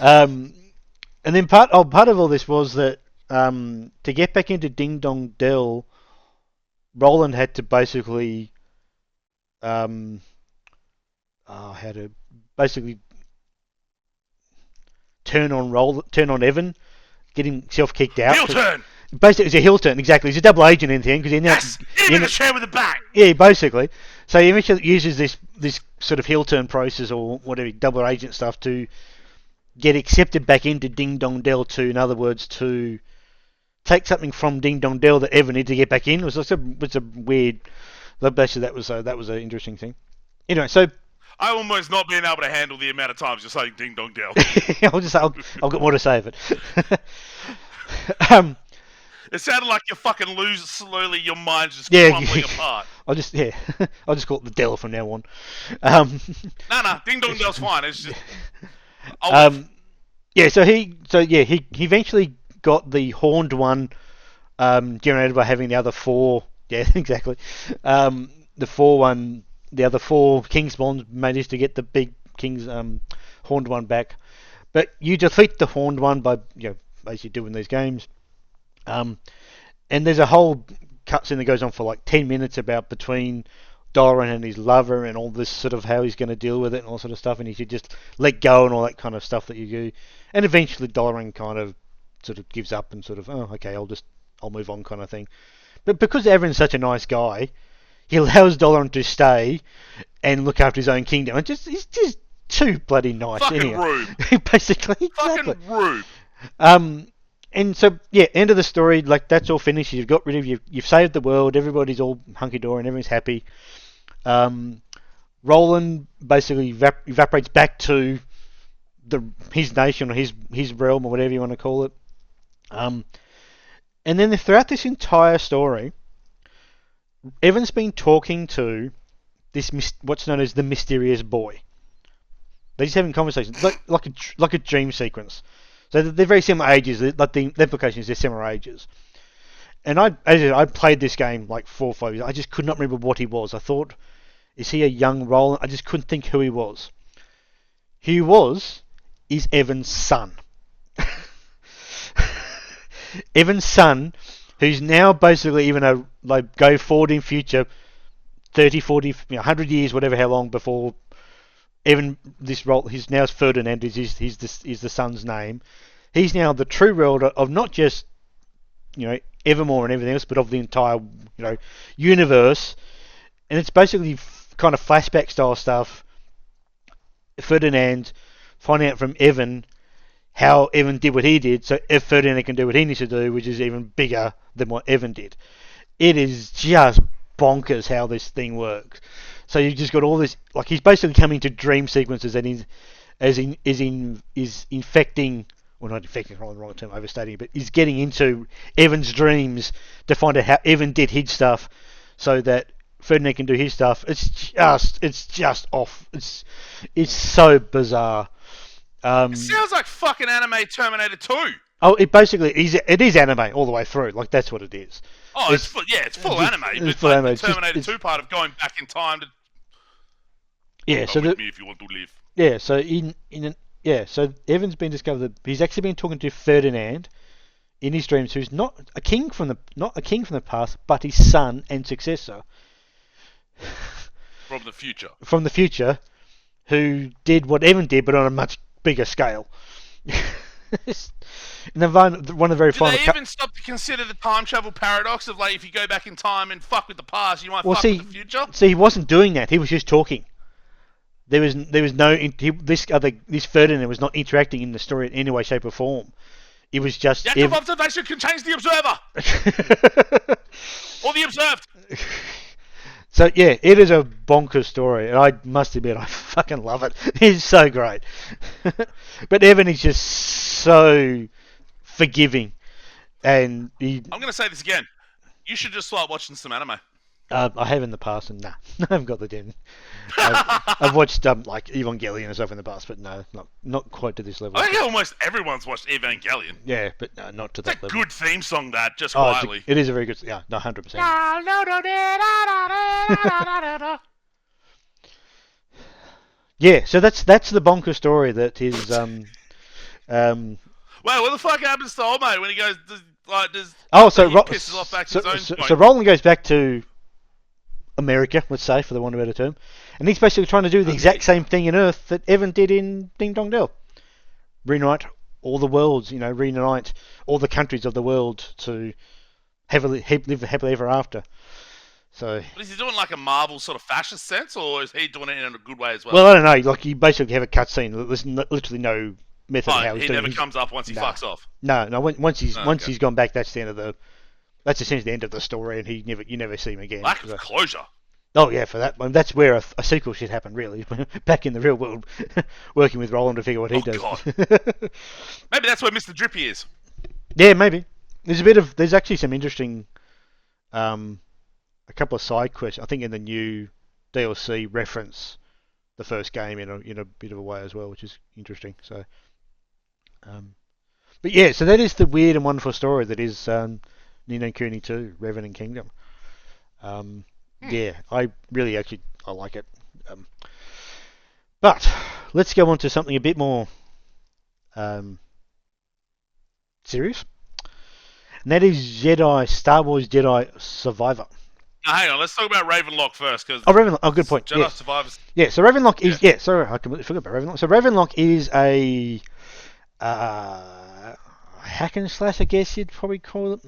A: and then part of all this was that to get back into Ding Dong Dell, Roland had to basically how to basically turn on Evan, get himself kicked out.
B: Heel turn.
A: Basically, it's a heel turn. Exactly, he's a double agent in the end because he now
B: in the chair with the back.
A: Yeah, basically. So he eventually uses this sort of heel turn process or whatever double agent stuff to get accepted back into Ding Dong Dell to, in other words, to take something from Ding Dong Dell that Evan needed to get back in. It was a weird. Basically, that was an interesting thing. Anyway, so
B: I almost not being able to handle the amount of times you're saying Ding Dong Dell.
A: I've got more to say of it.
B: It sounded like you're fucking losing slowly. Your mind's just crumbling apart.
A: I'll just call it the Dell from now on.
B: No, Ding Dong Dell's fine. It's just.
A: So he eventually got the horned one generated by having the other four. Yeah, exactly. The other four King's Bonds managed to get the big King's horned one back. But you defeat the horned one by as you do in these games. And there's a whole cutscene that goes on for like 10 minutes about between Dolaran and his lover and all this sort of how he's going to deal with it and all sort of stuff, and he should just let go and all that kind of stuff that you do. And eventually Dolaran kind of sort of gives up and sort of, oh, okay, I'll move on kind of thing. But because Evan's such a nice guy, he allows Dolaran to stay and look after his own kingdom. He's just too bloody nice.
B: Fucking rude.
A: Basically.
B: Fucking
A: exactly.
B: rude.
A: And so, yeah, end of the story, like, that's all finished. You've got rid of, you've saved the world, everybody's all hunky-dory and everyone's happy. Roland basically evaporates back to his nation or his realm or whatever you want to call it. And then throughout this entire story, Evan's been talking to this what's known as the mysterious boy. They're just having conversations like a dream sequence. So they're very similar ages. Like the implication is they're similar ages. And I played this game like 4 or 5 years. I just could not remember what he was. I thought, is he a young Roland? I just couldn't think who he was. Who he was is Evan's son. Evan's son, who's now basically even go forward in future 30, 40, 100 years, whatever, how long before Evan, this role, he's now Ferdinand is the son's name. He's now the true ruler of not just Evermore and everything else, but of the entire universe. And it's basically kind of flashback style stuff. Ferdinand finding out from Evan how Evan did what he did, so if Ferdinand can do what he needs to do, which is even bigger than what Evan did. It is just bonkers how this thing works. So you've just got all this, like he's basically coming to dream sequences and is infecting, well not infecting, the wrong term, overstating, but is getting into Evan's dreams to find out how Evan did his stuff, so that Ferdinand can do his stuff. It's just off. It's so bizarre.
B: It sounds like fucking anime Terminator 2.
A: Oh, it is anime all the way through. Like that's what it is.
B: Oh, it's full anime.
A: It's
B: full
A: anime.
B: The Terminator 2 part of going back in time to.
A: Yeah, so
B: with me if you want to live.
A: Yeah, so so Evan's been discovered that he's actually been talking to Ferdinand in his dreams, who's not a king from the past, but his son and successor
B: From the future.
A: From the future, who did what Evan did, but on a much bigger scale. And then one of the very final.
B: Do they even stop to consider the time travel paradox of like if you go back in time and fuck with the past, you might fuck with the future?
A: See, he wasn't doing that. He was just talking. There was no this Ferdinand was not interacting in the story in any way, shape, or form. It was just
B: the act of observation can change the observer or the observed.
A: So yeah, it is a bonkers story, and I must admit I fucking love it. It's so great. But Evan is just so forgiving, and
B: I'm going to say this again. You should just start watching some anime.
A: I have in the past, and I haven't got the den. I've watched like Evangelion and stuff in the past, but no, not quite to this level.
B: I think almost everyone's watched Evangelion.
A: Yeah, but no, not to that level.
B: It's a good theme song, that, just quietly.
A: It is a very good, yeah, no, 100%. Yeah, so that's the bonker story that is
B: Well, what the fuck happens to old mate when he goes pisses off back to his own point?
A: So Roland goes back to America, let's say, for the want of a better term, and he's basically trying to do the exact same thing in Earth that Evan did in Ding Dong Dell. Reunite all the worlds, reunite all the countries of the world to live happily ever after. So,
B: but is he doing like a Marvel sort of fascist sense, or is he doing it in a good way as well?
A: Well, I don't know. Like, you basically have a cutscene. There's literally no method of how he's doing it.
B: He never comes up once he fucks off.
A: No. Once he's gone back, that's the end of the. That's essentially the end of the story, and you never see him again.
B: Lack of closure.
A: Oh yeah, for that one, that's where a sequel should happen. Really, back in the real world, working with Roland to figure what he does.
B: God. Maybe that's where Mr. Drippy is.
A: Yeah, maybe. There's actually some interesting, a couple of side quests. I think in the new DLC reference the first game in a bit of a way as well, which is interesting. So, but yeah, so that is the weird and wonderful story that is Ni No Kuni 2, Revenant Kingdom. Yeah, I really actually I like it. But let's go on to something a bit more serious, and that is Star Wars Jedi Survivor.
B: Now, hang on, let's talk about Ravenlock first, because
A: Ravenlock. Oh, good point.
B: Jedi Survivors.
A: Yeah, so Ravenlock is sorry, I completely forgot about Ravenlock. So Ravenlock is a hack and slash, I guess you'd probably call it.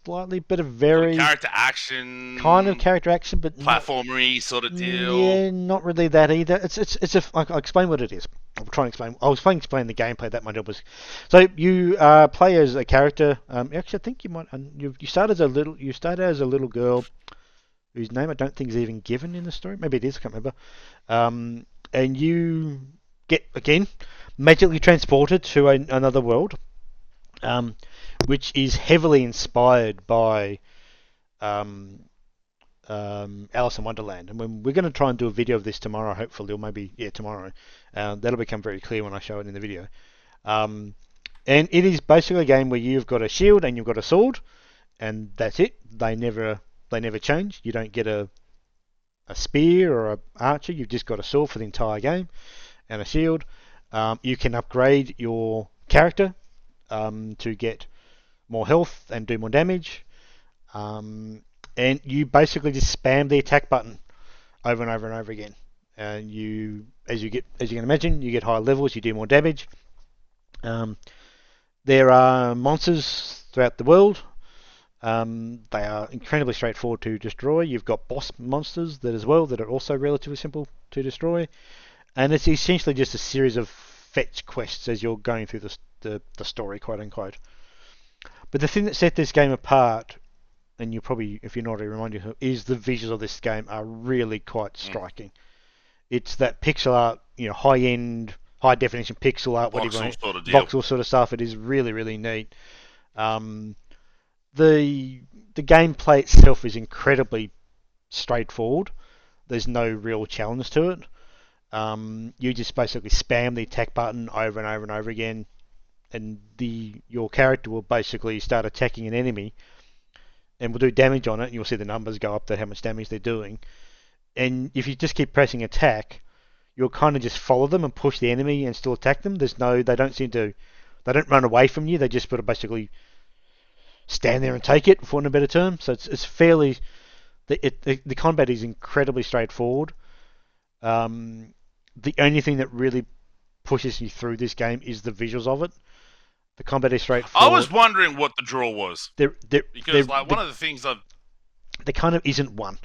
A: Slightly, but a very
B: character action,
A: kind of character action, but
B: platformery sort of deal.
A: Yeah, not really that either. I'll explain what it is. I'll try and explain. I was trying to explain the gameplay. That my job was. So you play as a character. Actually, I think you might. You start as a little girl whose name I don't think is even given in the story. Maybe it is, I can't remember. And you get, again, magically transported to another world, um, which is heavily inspired by um, Alice in Wonderland. And we're going to try and do a video of this tomorrow, hopefully, or maybe, yeah, tomorrow. That'll become very clear when I show it in the video. Um, and it is basically a game where you've got a shield and you've got a sword, and that's it. They never change. You don't get a spear or a archer. You've just got a sword for the entire game and a shield. You can upgrade your character to get more health and do more damage. And you basically just spam the attack button over and over and over again. And as you can imagine, you get higher levels, you do more damage. There are monsters throughout the world. They are incredibly straightforward to destroy. You've got boss monsters that are also relatively simple to destroy. And it's essentially just a series of fetch quests as you're going through the story, quote unquote. But the thing that set this game apart, and you probably, if you're not already reminded, is the visuals of this game are really quite striking. It's that pixel art, high-end, high-definition pixel art,
B: Voxel sort of deal.
A: voxel sort of stuff. It is really, really neat. The gameplay itself is incredibly straightforward. There's no real challenge to it. You just basically spam the attack button over and over and over again, and your character will basically start attacking an enemy and will do damage on it, and you'll see the numbers go up to how much damage they're doing. And if you just keep pressing attack, you'll kind of just follow them and push the enemy and still attack them. They don't run away from you. They just sort of basically stand there and take it, for want of a better term. So it's fairly, the combat is incredibly straightforward. The only thing that really pushes you through this game is the visuals of it. The combat is straightforward.
B: I was wondering what the draw was. Because one of the things
A: there kind of isn't one.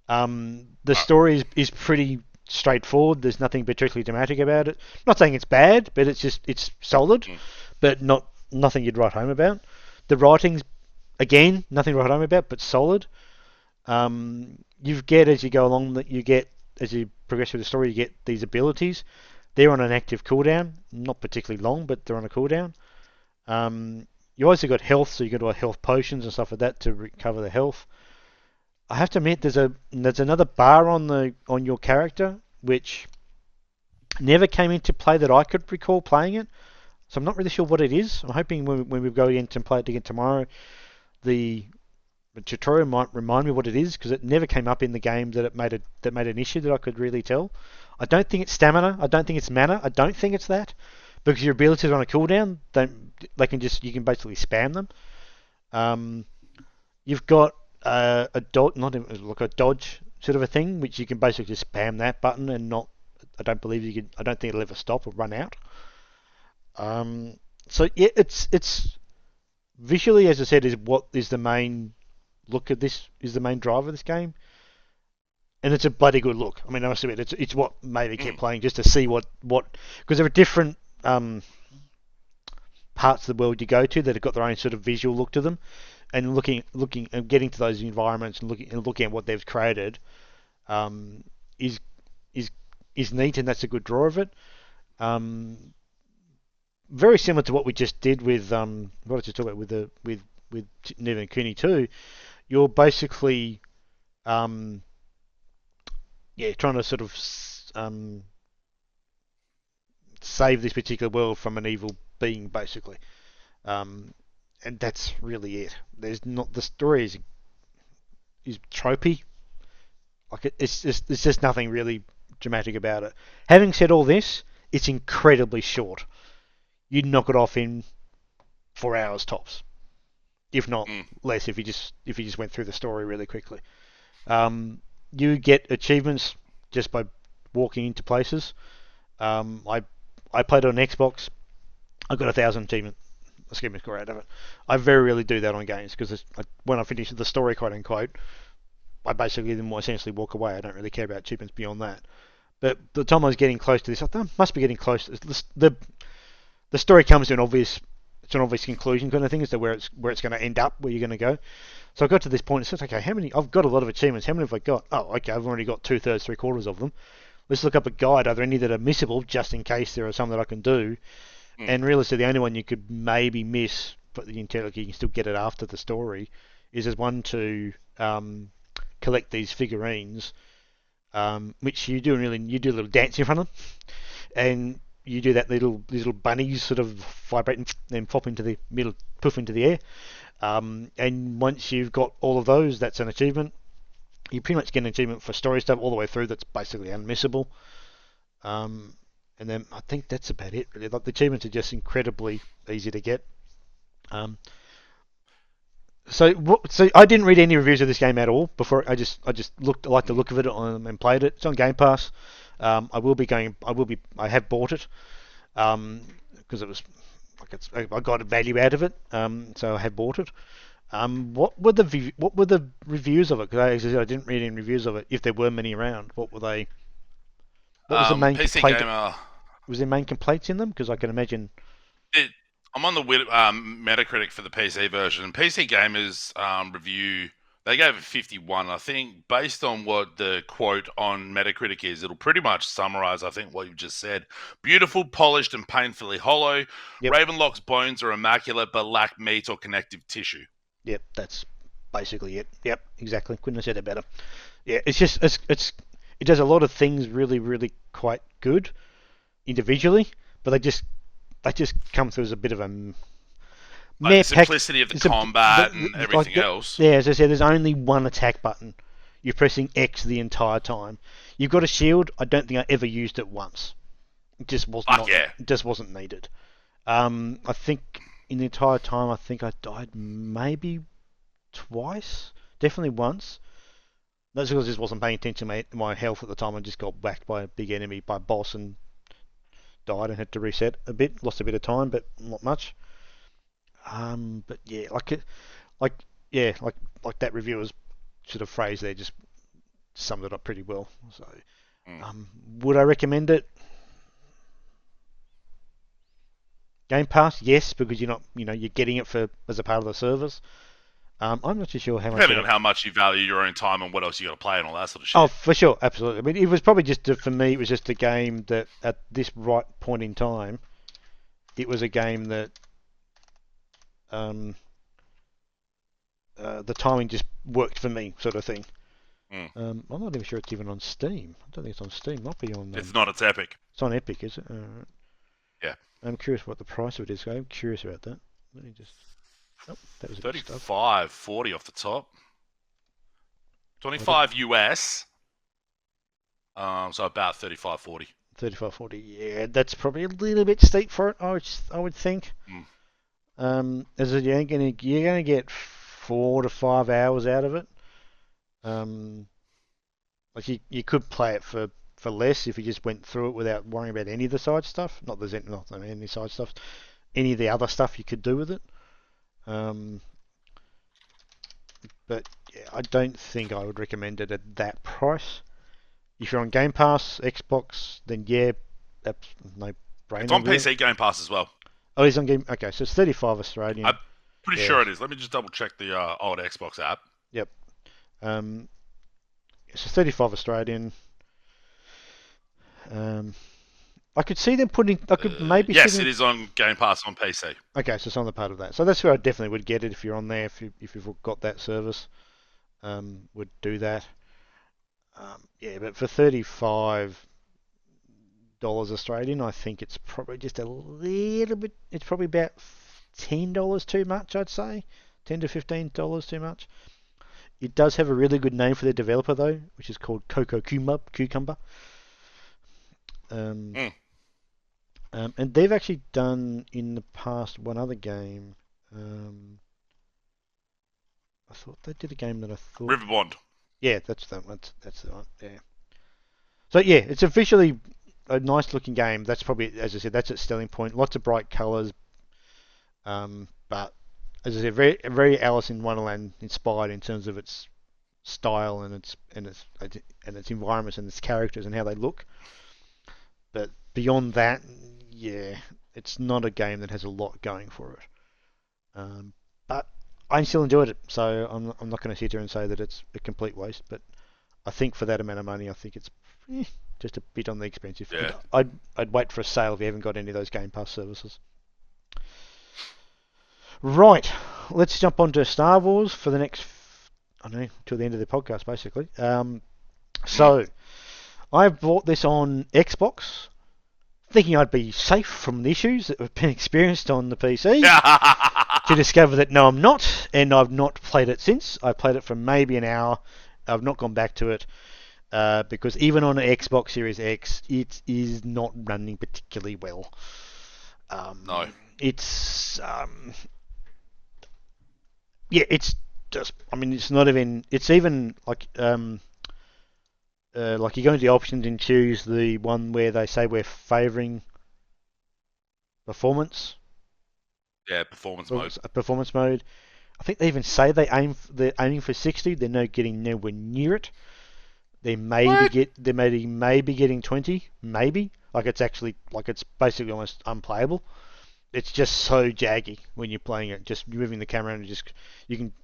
A: The story is pretty straightforward. There's nothing particularly dramatic about it. I'm not saying it's bad, but it's solid, but nothing you'd write home about. The writing's, again, nothing to write home about, but solid. You get, as you go along, as you progress through the story, you get these abilities. They're on an active cooldown, not particularly long, but they're on a cooldown. You also got health, so you got all health potions and stuff like that to recover the health. I have to admit, there's another bar on your character which never came into play that I could recall playing it. So I'm not really sure what it is. I'm hoping when we go in to play it again tomorrow, the tutorial might remind me what it is, because it never came up in the game that made an issue that I could really tell. I don't think it's stamina. I don't think it's mana. I don't think it's that, because your abilities are on a cooldown. You can basically spam them. You've got a dodge, not even like a dodge sort of a thing, which you can basically just spam that button and not. I don't think it'll ever stop or run out. So yeah, it's visually, as I said, is what is the main look at this, is the main driver of this game, and it's a bloody good look. I mean, I must admit, it's what made me keep playing, just to see what because there are different parts of the world you go to that have got their own sort of visual look to them, and looking and getting to those environments and looking at what they've created is neat, and that's a good draw of it. Very similar to what we just did with what did you talk about with Ni No Kuni 2. You're basically trying to sort of save this particular world from an evil being, basically, and that's really it. There's not, the story is tropey. Like it's just nothing really dramatic about it. Having said all this, it's incredibly short. You'd knock it off in 4 hours tops, if not less. If you just went through the story really quickly, you get achievements just by walking into places. I played on Xbox. I got 1,000 achievement score out of it. I very rarely do that on games, because when I finish the story, quote unquote, I basically then essentially walk away. I don't really care about achievements beyond that. But the time I was getting close to this, I thought I must be getting close. The story comes to an obvious it's an obvious conclusion kind of thing as to where it's going to end up, where you're going to go. So I got to this point and said, okay, how many? I've got a lot of achievements. How many have I got? Oh, okay, I've already got 2/3, 3/4 of them. Let's look up a guide. Are there any that are missable, just in case there are some that I can do?
B: Mm.
A: And realistically, the only one you could maybe miss, but the intent you can still get it after the story, is there's one to collect these figurines, which you do a little dance in front of them, and you do that little bunnies sort of vibrate and then pop into the middle, poof into the air. And once you've got all of those, that's an achievement. You pretty much get an achievement for story stuff all the way through. That's basically unmissable. And then I think that's about it. Really, like the achievements are just incredibly easy to get. Um, so I didn't read any reviews of this game at all before. I just liked the
B: Mm.
A: look of it and played it. It's on Game Pass. I have bought it because it was I got a value out of it. So I have bought it. What were the reviews of it? Because I didn't read any reviews of it. If there were many around, what were they? What was the main
B: PC
A: complaint?
B: Gamer.
A: Was there main complaints in them? Because I can imagine.
B: It, I'm on the Metacritic for the PC version. PC Gamer's review, they gave it 51. I think based on what the quote on Metacritic is, it'll pretty much summarize, I think, what you just said. Beautiful, polished, and painfully hollow.
A: Yep,
B: Ravenlock's bones are immaculate but lack meat or connective tissue.
A: yep, that's basically it. Yep, exactly. Couldn't have said it better. Yeah, it's just it does a lot of things really, really quite good individually, but they just come through as a bit of a
B: Like the
A: mere pack.
B: simplicity of the
A: It's a
B: combat and
A: like
B: everything else.
A: yeah, as I said, there's only one attack button. You're pressing X the entire time. You've got a shield. I don't think I ever used it once. It just was
B: Fuck
A: not.
B: yeah.
A: It just wasn't needed. I think in the entire time, I think I died maybe twice. Definitely once. That's because I just wasn't paying attention to my health at the time. I just got whacked by a big enemy, by a boss, and died and had to reset a bit. Lost a bit of time, but not much. But yeah, like yeah, like that reviewer's sort of phrase there just summed it up pretty well. So,
B: Mm.
A: would I recommend it? Game Pass, yes, because you're getting it for as a part of the service. I'm not too sure how much.
B: Depending on how much you value your own time and what else you got to play and all that sort of
A: Oh,
B: shit.
A: for sure, absolutely. I mean, it was probably for me. It was just a game that at this right point in time, it was a game that um, the timing just worked for me, sort of thing.
B: Mm.
A: I'm not even sure it's even on Steam. I don't think it's on Steam. It might be on.
B: It's not. It's epic.
A: It's on Epic, is it?
B: Yeah.
A: I'm curious what the price of it is. I'm curious about that. Let me just. Oh, that was a bit of stuff.
B: 35.40 off the top.
A: What
B: 25 US. So about 35.40.
A: 35.40. Yeah, that's probably a little bit steep for it. I would think.
B: Mm.
A: As you're gonna get 4 to 5 hours out of it. Like you could play it for less if you just went through it without worrying about any of the side stuff. Not there's any side stuff. Any of the other stuff you could do with it. Um, but yeah, I don't think I would recommend it at that price. If you're on Game Pass, Xbox, then yeah, that's no
B: It's
A: brainer
B: on
A: really.
B: PC Game Pass as well.
A: Oh, he's on Game. Okay, so it's 35
B: I'm
A: Australian.
B: pretty
A: Yeah.
B: sure it is. Let me just double check the old Xbox app.
A: Yep. Um, so 35 Australian. Um, I could see them putting. I could maybe see
B: Yes,
A: them.
B: it is on Game Pass on PC.
A: Okay, so it's on the part of that. So that's where I definitely would get it if you're on there. If you've got that service, would do that. Yeah, but for $35 Australian, I think it's probably just a little bit. It's probably about $10 too much. I'd say $10 to $15 too much. It does have a really good name for the developer though, which is called Coco Cucumber. Um,
B: Mm.
A: and they've actually done in the past one other game. I thought they did a game that I thought.
B: Riverbond.
A: Yeah, that's the one. That's the one. Yeah. So yeah, it's officially a nice looking game. That's probably, as I said, that's its selling point. Lots of bright colours. But as I said, very Alice in Wonderland inspired in terms of its style and its environments and its characters and how they look. But beyond that, yeah, it's not a game that has a lot going for it. But I still enjoyed it, so I'm not going to sit here and say that it's a complete waste. But I think for that amount of money, I think it's just a bit on the expensive.
B: Yeah.
A: I'd wait for a sale if you haven't got any of those Game Pass services. Right, let's jump on to Star Wars for the next, I don't know, till the end of the podcast, basically. So, I've bought this on Xbox, thinking I'd be safe from the issues that have been experienced on the PC, to discover that no, I'm not, and I've not played it since. I played it for maybe an hour. I've not gone back to it, because even on an Xbox Series X, it is not running particularly well.
B: No.
A: It's yeah, it's just. I mean, it's not even. It's even like you go into the options and choose the one where they say we're favouring performance.
B: Yeah, performance mode.
A: Performance mode. I think they even say they're aiming for 60. They're no getting nowhere near it. They may be getting 20, maybe. Like it's basically almost unplayable. It's just so jaggy when you're playing it. Just moving the camera and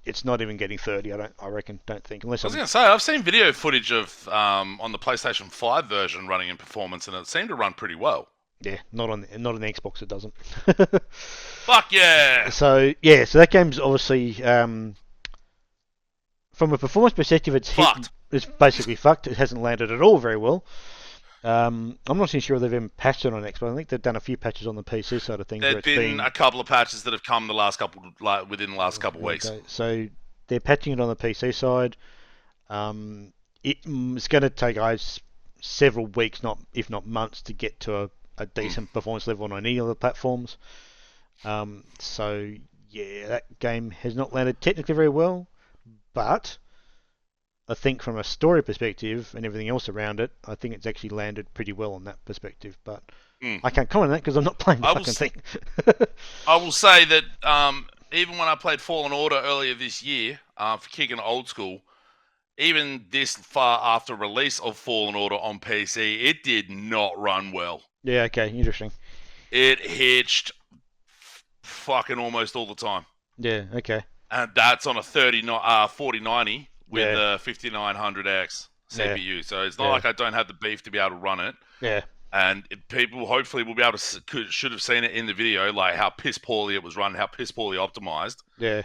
A: it's not even getting 30. Don't think unless
B: I was going to say I've seen video footage of on the PlayStation 5 version running in performance, and it seemed to run pretty well.
A: Yeah, not on the Xbox it doesn't.
B: Fuck yeah!
A: So that game's obviously from a performance perspective,
B: fucked.
A: It's basically fucked. It hasn't landed at all very well. I'm not too sure if they've even patched it on Xbox. I think they've done a few patches on the PC side of things.
B: There's been a couple of patches that have come within the last couple of weeks.
A: Okay, so they're patching it on the PC side. It's going to take guys several weeks, if not months, to get to a decent performance level on any of the platforms. So yeah, that game has not landed technically very well, but I think from a story perspective and everything else around it, I think it's actually landed pretty well on that perspective. But I can't comment on that because I'm not playing the fucking thing.
B: I will say that even when I played Fallen Order earlier this year, for kicking old school, even this far after release of Fallen Order on PC, it did not run well.
A: Yeah, okay, interesting.
B: It hitched fucking almost all the time.
A: Yeah, okay.
B: And that's on a 4090 with a 5900X CPU. Yeah. So it's not like I don't have the beef to be able to run it.
A: Yeah.
B: And people hopefully will be able should have seen it in the video, like how piss poorly it was run, how piss poorly optimized.
A: Yeah.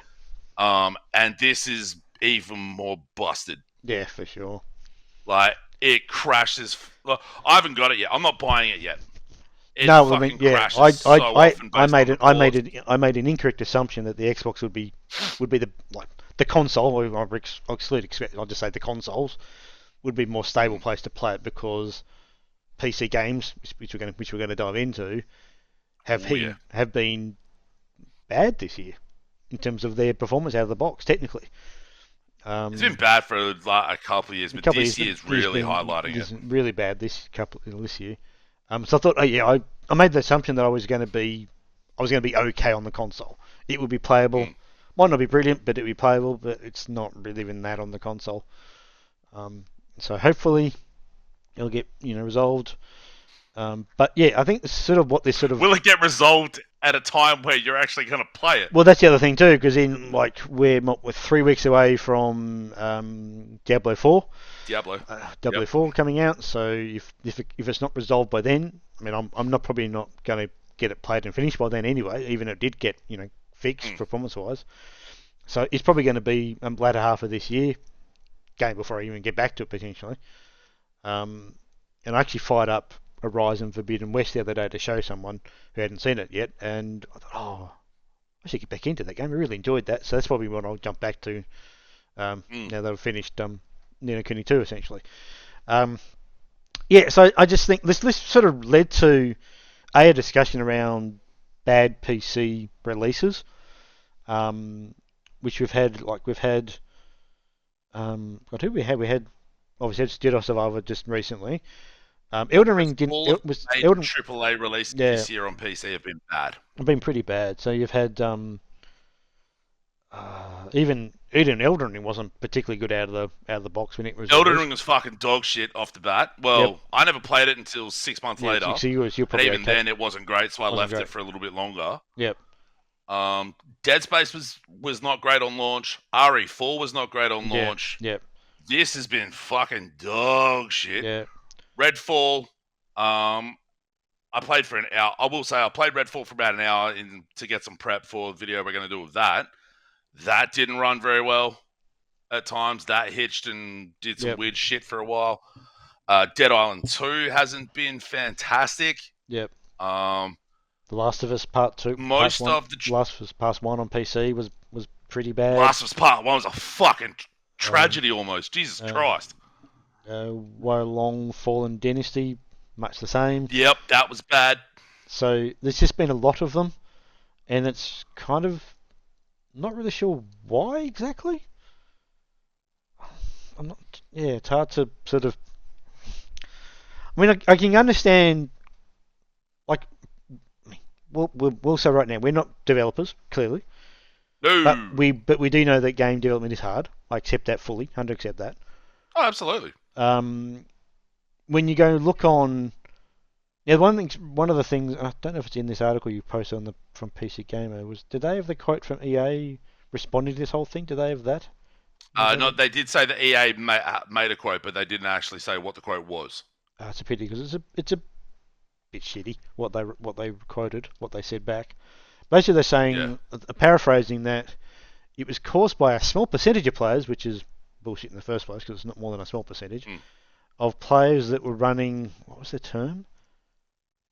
B: And this is even more busted.
A: Yeah, for sure.
B: Like it crashes. Look, I haven't got it yet. I'm not buying it yet. It
A: no, I mean, yeah, I made an incorrect assumption that the Xbox would be the console. I'll just say the consoles would be a more stable place to play it because PC games, which we're going to dive into, have been bad this year in terms of their performance out of the box. Technically,
B: it's been bad for a couple of years, but this year is really highlighting it.
A: Really bad this year. So I thought, I made the assumption that I was going to be okay on the console. It would be playable. Might not be brilliant, but it would be playable. But it's not really even that on the console. So hopefully it'll get but yeah, I think sort of what this sort of
B: will it get resolved at a time where you're actually going to play it?
A: Well, that's the other thing too, because we're 3 weeks away from Diablo 4. Diablo 4 coming out. So if it's not resolved by then, I mean, I'm probably not going to get it played and finished by then anyway. Even if it did get fixed performance wise, so it's probably going to be latter half of this year, game before I even get back to it potentially. And I actually fired up Horizon Forbidden West the other day to show someone who hadn't seen it yet, and I thought, I should get back into that game. I really enjoyed that, so that's probably what I'll jump back to now that I've finished Ni No Kuni 2 essentially. So I just think this sort of led to a discussion around bad PC releases, which we've had who we had obviously Jedi Survivor just recently. Elden Ring didn't.
B: AAA releases this year on PC have been bad.
A: Have been pretty bad. So you've had even Elden Ring wasn't particularly good out of the box when it was.
B: Elden Ring was fucking dog shit off the bat. Well, I never played it until 6 months later.
A: So you're probably
B: even then, it wasn't great, so I left it for a little bit longer.
A: Yep.
B: Dead Space was not great on launch. RE4 was not great on
A: Yeah,
B: launch.
A: yeah,
B: This has been fucking dog shit.
A: yeah,
B: Redfall, I played for an hour. I will say I played Redfall for about an hour to get some prep for the video we're going to do with that. That didn't run very well at times. That hitched and did some
A: yeah,
B: weird shit for a while. Dead Island 2 hasn't been fantastic.
A: yeah.
B: Um,
A: The Last of Us Part Two, Parts
B: most
A: One,
B: of the
A: Last of Us Part One on PC was pretty bad.
B: Last of Us Part 1 was a fucking
A: Um,
B: tragedy almost. Jesus
A: uh,
B: Christ.
A: Wo Long Fallen Dynasty, much the same.
B: Yep, that was bad.
A: So there's just been a lot of them, and it's kind of not really sure why exactly. I'm not. Yeah, it's hard to sort of. I mean, I can understand. Like, we'll say right now, we're not developers, clearly,
B: No.
A: but we do know that game development is hard. I accept that fully, 100 accept that.
B: Oh, absolutely.
A: Um, when you go look on, yeah, one of the things I don't know if it's in this article you posted on the from PC Gamer was, did they have the quote from EA responding to this whole thing? Did they have that? Was that
B: No,
A: it?
B: they did say that EA made a quote, but they didn't actually say what the quote was.
A: It's a pity because it's a bit shitty what they quoted, what they said back. Basically, they're
B: Yeah.
A: saying, paraphrasing, that it was caused by a small percentage of players, which is bullshit in the first place because it's not more than a small percentage
B: Mm.
A: of players that were running, what was the term?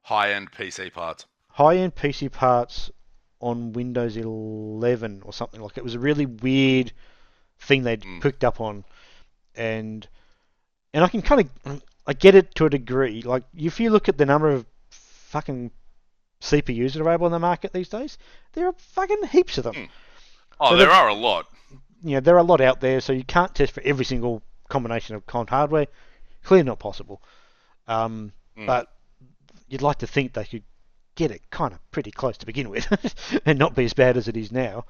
B: High-end PC parts.
A: High-end PC parts on Windows 11 or something like it. It was a really weird thing they'd
B: Mm.
A: picked up on, and I can kind of I get it to a degree. Like if you look at the number of fucking CPUs that are available in the market these days, there are fucking heaps of them.
B: Mm. Oh,
A: So
B: there are a lot.
A: there are a lot out there, so you can't test for every single combination of hardware. Clearly not possible. Um,
B: Mm.
A: but you'd like to think they could get it kind of pretty close to begin with, and not be as bad as it is now.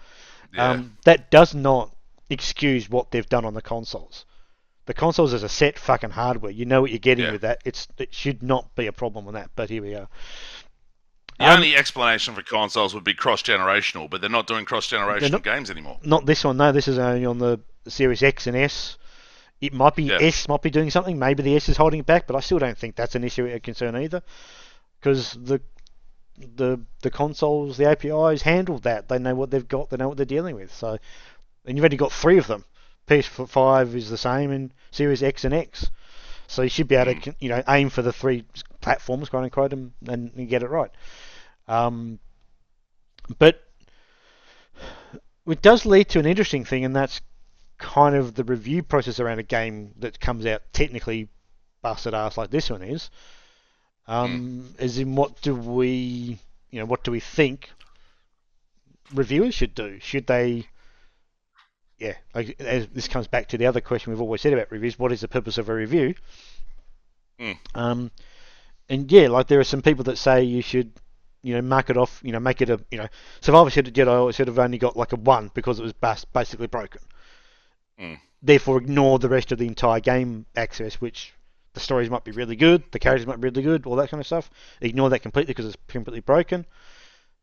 B: Yeah.
A: That does not excuse what they've done on the consoles. The consoles is a set fucking hardware. You know what you're getting
B: Yeah.
A: with that. It should not be a problem on that. But here we are.
B: The only explanation for consoles would be cross-generational, but they're not doing
A: They're
B: cross-generational
A: not
B: games anymore.
A: not this one. No, this is only on the Series X and S. It might be
B: Yeah.
A: S might be doing something. Maybe the S is holding it back, but I still don't think that's an issue or concern either, because the consoles, the APIs handled that. They know what they've got. They know what they're dealing with. So, and you've only got three of them. PS5 is the same, and Series X and X. So you should be able to, aim for the three platforms, quote unquote, and get it right. But it does lead to an interesting thing, and that's kind of the review process around a game that comes out technically busted ass like this one is.
B: Mm.
A: As in, what do we think reviewers should do? Should they, yeah, this comes back to the other question we've always said about reviews: what is the purpose of a review?
B: Mm.
A: And yeah, like there are some people that say you should, mark it off, make it a, Survivor Jedi should have only got like a 1 because it was basically broken.
B: Mm.
A: Therefore, ignore the rest of the entire game access, which the stories might be really good, the characters might be really good, all that kind of stuff. Ignore that completely because it's completely broken.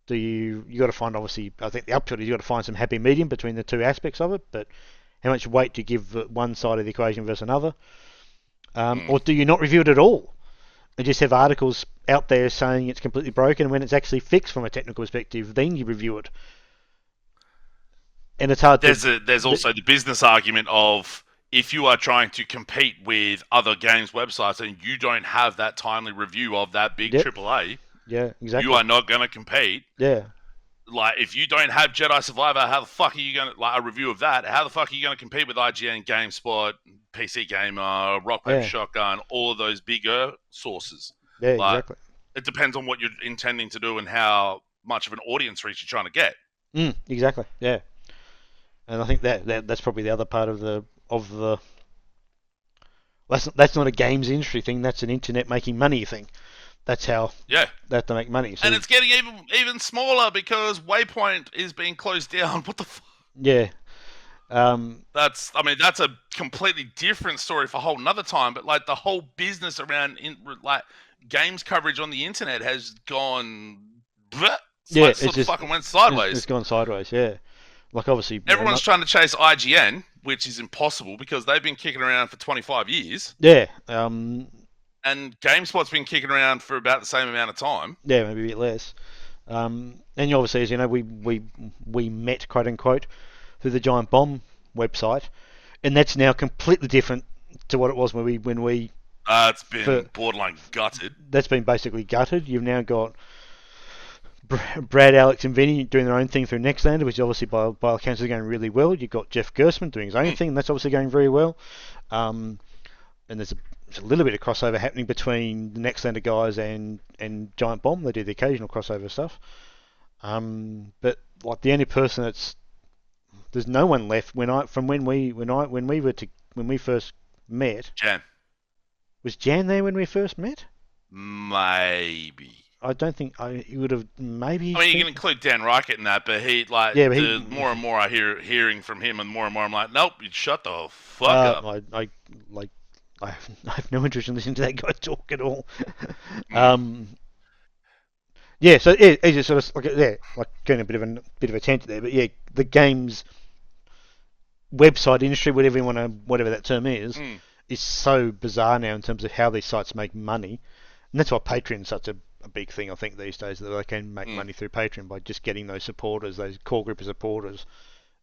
A: You got to find, obviously, I think the upshot is you got to find some happy medium between the two aspects of it. But how much weight do you give one side of the equation versus another? Or do you not review it at all and just have articles out there saying it's completely broken, and when it's actually fixed from a technical perspective, then you review it? And it's hard to.
B: There's also the business argument of if you are trying to compete with other games websites and you don't have that timely review of that big
A: Yep.
B: AAA,
A: Yeah, exactly.
B: you are not going to compete.
A: Yeah.
B: Like if you don't have Jedi Survivor, how the fuck are you going to like a review of that? How the fuck are you going to compete with IGN, GameSpot, PC Gamer, Rock Paper
A: Yeah.
B: Shotgun, all of those bigger sources?
A: Yeah,
B: Like
A: exactly.
B: it depends on what you're intending to do and how much of an audience reach you're trying to get.
A: Exactly. Yeah. And I think that's probably the other part of the. That's not a games industry thing. That's an internet making money thing. That's how
B: Yeah.
A: they have to make money. So
B: And it's getting even smaller because Waypoint is being closed down. What the fuck?
A: yeah,
B: That's a completely different story for a whole nother time. But like the whole business around like games coverage on the internet has gone bleh,
A: Yeah, it's
B: Sort of
A: just
B: fucking went
A: it's
B: sideways.
A: gone sideways. Yeah, like obviously,
B: Everyone's trying to chase IGN, which is impossible because they've been kicking around for 25 years,
A: yeah,
B: and GameSpot's been kicking around for about the same amount of time.
A: yeah, maybe a bit less. And obviously, as you know, we met quote unquote through the Giant Bomb website, and that's now completely different to what it was when we
B: It's
A: for,
B: been borderline gutted.
A: that's been basically gutted. You've now got Brad, Alex, and Vinny doing their own thing through Nextlander, which obviously by all accounts is going really well. You've got Jeff Gersman doing his own thing, and that's obviously going very well. Um, and there's a little bit of crossover happening between the Nextlander guys and Giant Bomb. They do the occasional crossover stuff. But like the only person there's no one left when we first met.
B: Jan.
A: Was Jan there when we first met?
B: Maybe.
A: I don't think he would have. Maybe.
B: I mean, you can include Dan Reichert in that, but
A: Yeah, but
B: the more and more I hearing from him, and more I'm like, nope, you shut the fuck up.
A: I like. I have no interest in listening to that guy talk at all.
B: Mm.
A: Yeah, so yeah, it's just sort of like going a bit of a tangent there, but yeah, the games website industry, whatever that term is so bizarre now in terms of how these sites make money, and that's why Patreon's such a big thing I think these days, that they can make money through Patreon by just getting those supporters, those core group of supporters,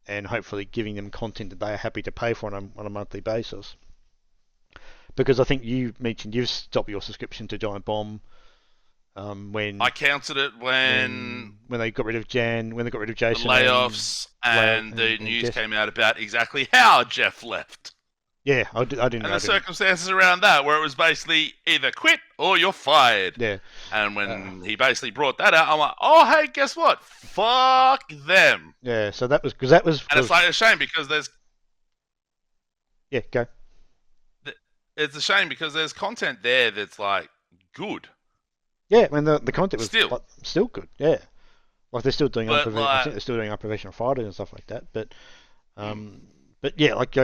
A: and hopefully giving them content that they are happy to pay for on a monthly basis. Because I think you mentioned you've stopped your subscription to Giant Bomb when
B: I counted it
A: when they got rid of Jan, when they got rid of
B: the
A: Jason
B: layoffs and the news
A: Jeff.
B: came out about exactly how Jeff left.
A: Yeah, I didn't know.
B: And the circumstances around that, where it was basically either quit or you're fired.
A: Yeah.
B: And when he basically brought that out, I'm like, oh, hey, guess what? Fuck them.
A: Yeah, so that was because that was.
B: And it's like a shame because there's.
A: Yeah, go.
B: It's a shame because there's content there that's like good.
A: Yeah, I mean the content was
B: Still
A: good. Yeah, like they're still doing
B: but
A: I think they're still doing unprofessional fighters and stuff like that. But yeah, like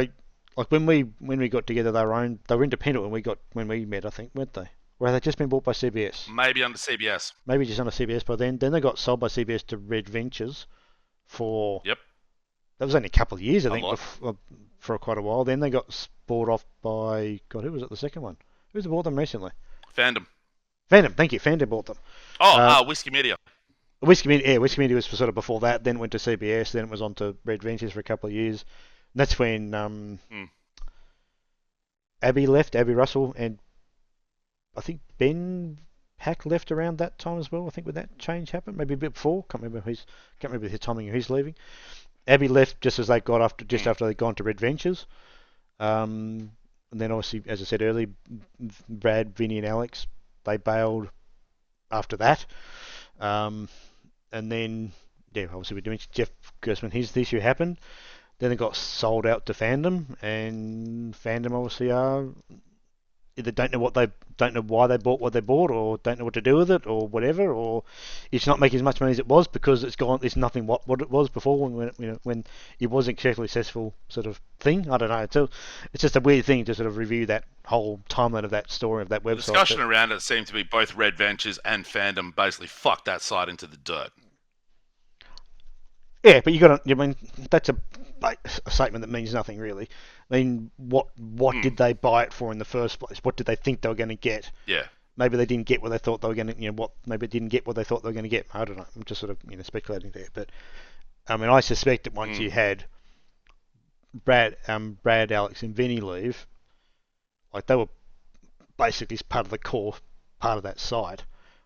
A: when we got together, they were independent when we met. I think, weren't they? Or had they just been bought by CBS?
B: maybe under CBS.
A: Maybe just under CBS by then. Then they got sold by CBS to Red Ventures for.
B: Yep.
A: That was only a couple of years, I think,
B: lot.
A: for quite a while. Then they got bought off by God. Who was it? The second one. Who's bought them recently?
B: Fandom.
A: Fandom. Thank you. Fandom bought them.
B: Whiskey Media.
A: Whiskey Media was sort of before that. Then it went to CBS. Then it was on to Red Ventures for a couple of years. And that's when Abby left. Abby Russell, and I think Ben Hack left around that time as well. I think when that change happened, maybe a bit before. Can't remember his timing of his leaving. Abby left just as they got after they'd gone to Red Ventures. And then obviously, as I said earlier, Brad, Vinny, and Alex, they bailed after that. And then obviously we mentioned Jeff Gersman. His issue happened. Then it got sold out to Fandom, and Fandom obviously either don't know why they bought what they bought, or don't know what to do with it, or whatever, or it's not making as much money as it was because it's gone. It's nothing what it was before when it was an extremely successful sort of thing. I don't know. It's just a weird thing to sort of review that whole timeline of that story of that website.
B: The discussion around it seemed to be both Red Ventures and Fandom basically fucked that site into the dirt.
A: Yeah, but I mean, that's a statement that means nothing really. I mean, what did they buy it for in the first place? What did they think they were going to get?
B: Yeah.
A: Maybe they didn't get what they thought they were going to. Maybe it didn't get what they thought they were going to get. I don't know. I'm just sort of speculating there. But I mean, I suspect that once you had Brad, Alex, and Vinny leave, like they were basically part of the core part of that site.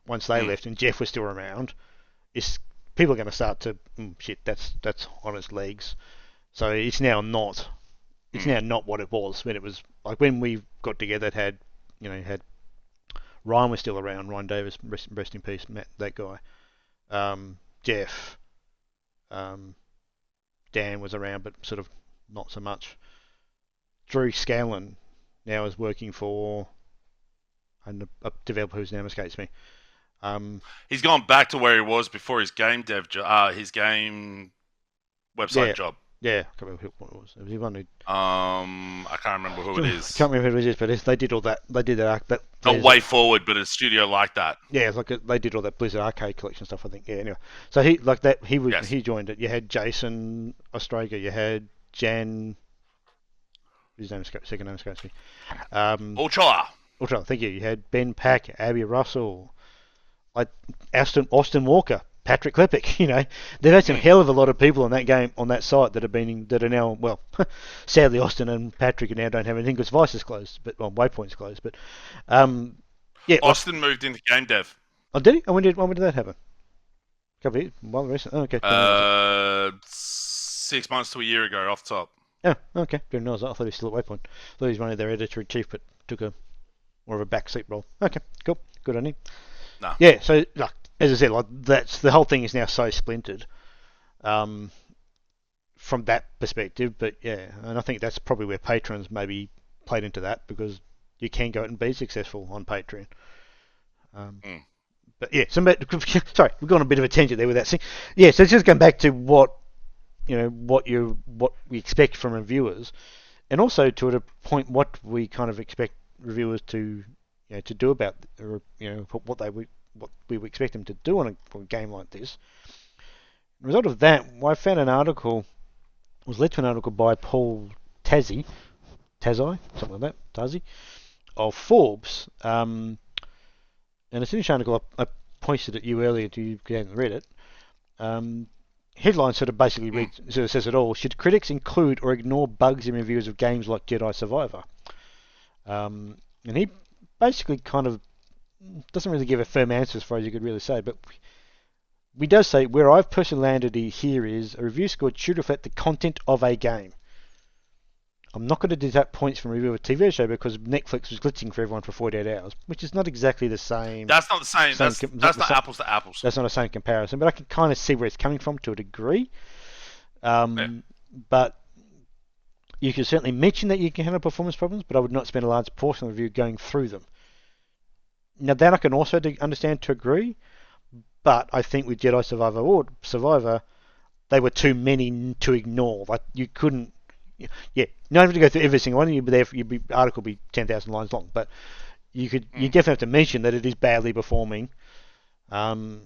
A: Once they left and Jeff was still around, people are going to start to shit. That's on its legs. So it's now not. It's now not what it was when it was like when we got together. It had Ryan was still around. Ryan Davis, rest in peace, Matt, that guy. Jeff, Dan was around, but sort of not so much. Drew Scanlon now is working for a developer whose name escapes me.
B: He's gone back to where he was before his game dev, his game website job.
A: Yeah, I can't remember what it was. It was the one who
B: I can't remember who it
A: I
B: is.
A: can't remember who it is, but they did all that. They did that. That
B: Not
A: Blizzard.
B: Way Forward, but a studio like that.
A: Yeah, it's like they did all that Blizzard arcade collection stuff. I think. Yeah. Anyway, so he like that.
B: Yes.
A: He joined it. You had Jason Ostraga. You had Jan. His name second name escapes me.
B: Ultra.
A: Also, thank you. You had Ben Pack, Abby Russell, like Austin Walker, Patrick Klepek. They've had some
B: Mm.
A: hell of a lot of people on that game on that site that are now well. Sadly, Austin and Patrick now don't have anything because Vice is closed, but Waypoint's closed. But yeah, like
B: Austin moved into game dev.
A: oh, did he? When did that happen? A couple of years, well, recent. Oh, okay, didn't realise it.
B: 6 months to a year ago, off the top.
A: Oh, okay, didn't realise that. I thought he was still at Waypoint. I thought he was one of their editor in chief, but took a more of a backseat role. Okay, cool, good on him.
B: No.
A: Yeah, so like as I said, like that's the whole thing is now so splintered. Um, from that perspective. But yeah, and I think that's probably where patrons maybe played into that because you can go out and be successful on Patreon. Um,
B: Mm.
A: but yeah, sorry, we've gone a bit of a tangent there with that thing. Yeah, so it's just going back to what what we expect from reviewers, and also to a point what we kind of expect reviewers to to do about or what we would expect them to do on a game like this. As a result of that, I found an article was led to an article by Paul Tazzi, something like that, Tazzi, of Forbes. And it's an interesting article. I pointed at you earlier to you hadn't read it. Headline sort of basically
B: Mm.
A: sort of says it all. Should critics include or ignore bugs in reviews of games like Jedi Survivor? And he basically kind of doesn't really give a firm answer as far as you could really say, but we does say where I've personally landed here is a review score should reflect the content of a game. I'm not going to deduct points from a review of a TV show because Netflix was glitching for everyone for 48 hours, which is not exactly the same.
B: That's not the same. That's not apples to apples.
A: That's not the same comparison, but I can kind of see where it's coming from to a degree.
B: Yeah.
A: But you can certainly mention that you can have performance problems, but I would not spend a large portion of the review going through them. Now that I can also understand to agree, but I think with Jedi Survivor, they were too many to ignore. Like you couldn't. Yeah, not having to go through every single one. Your article would be 10,000 lines long, but you definitely have to mention that it is badly performing, and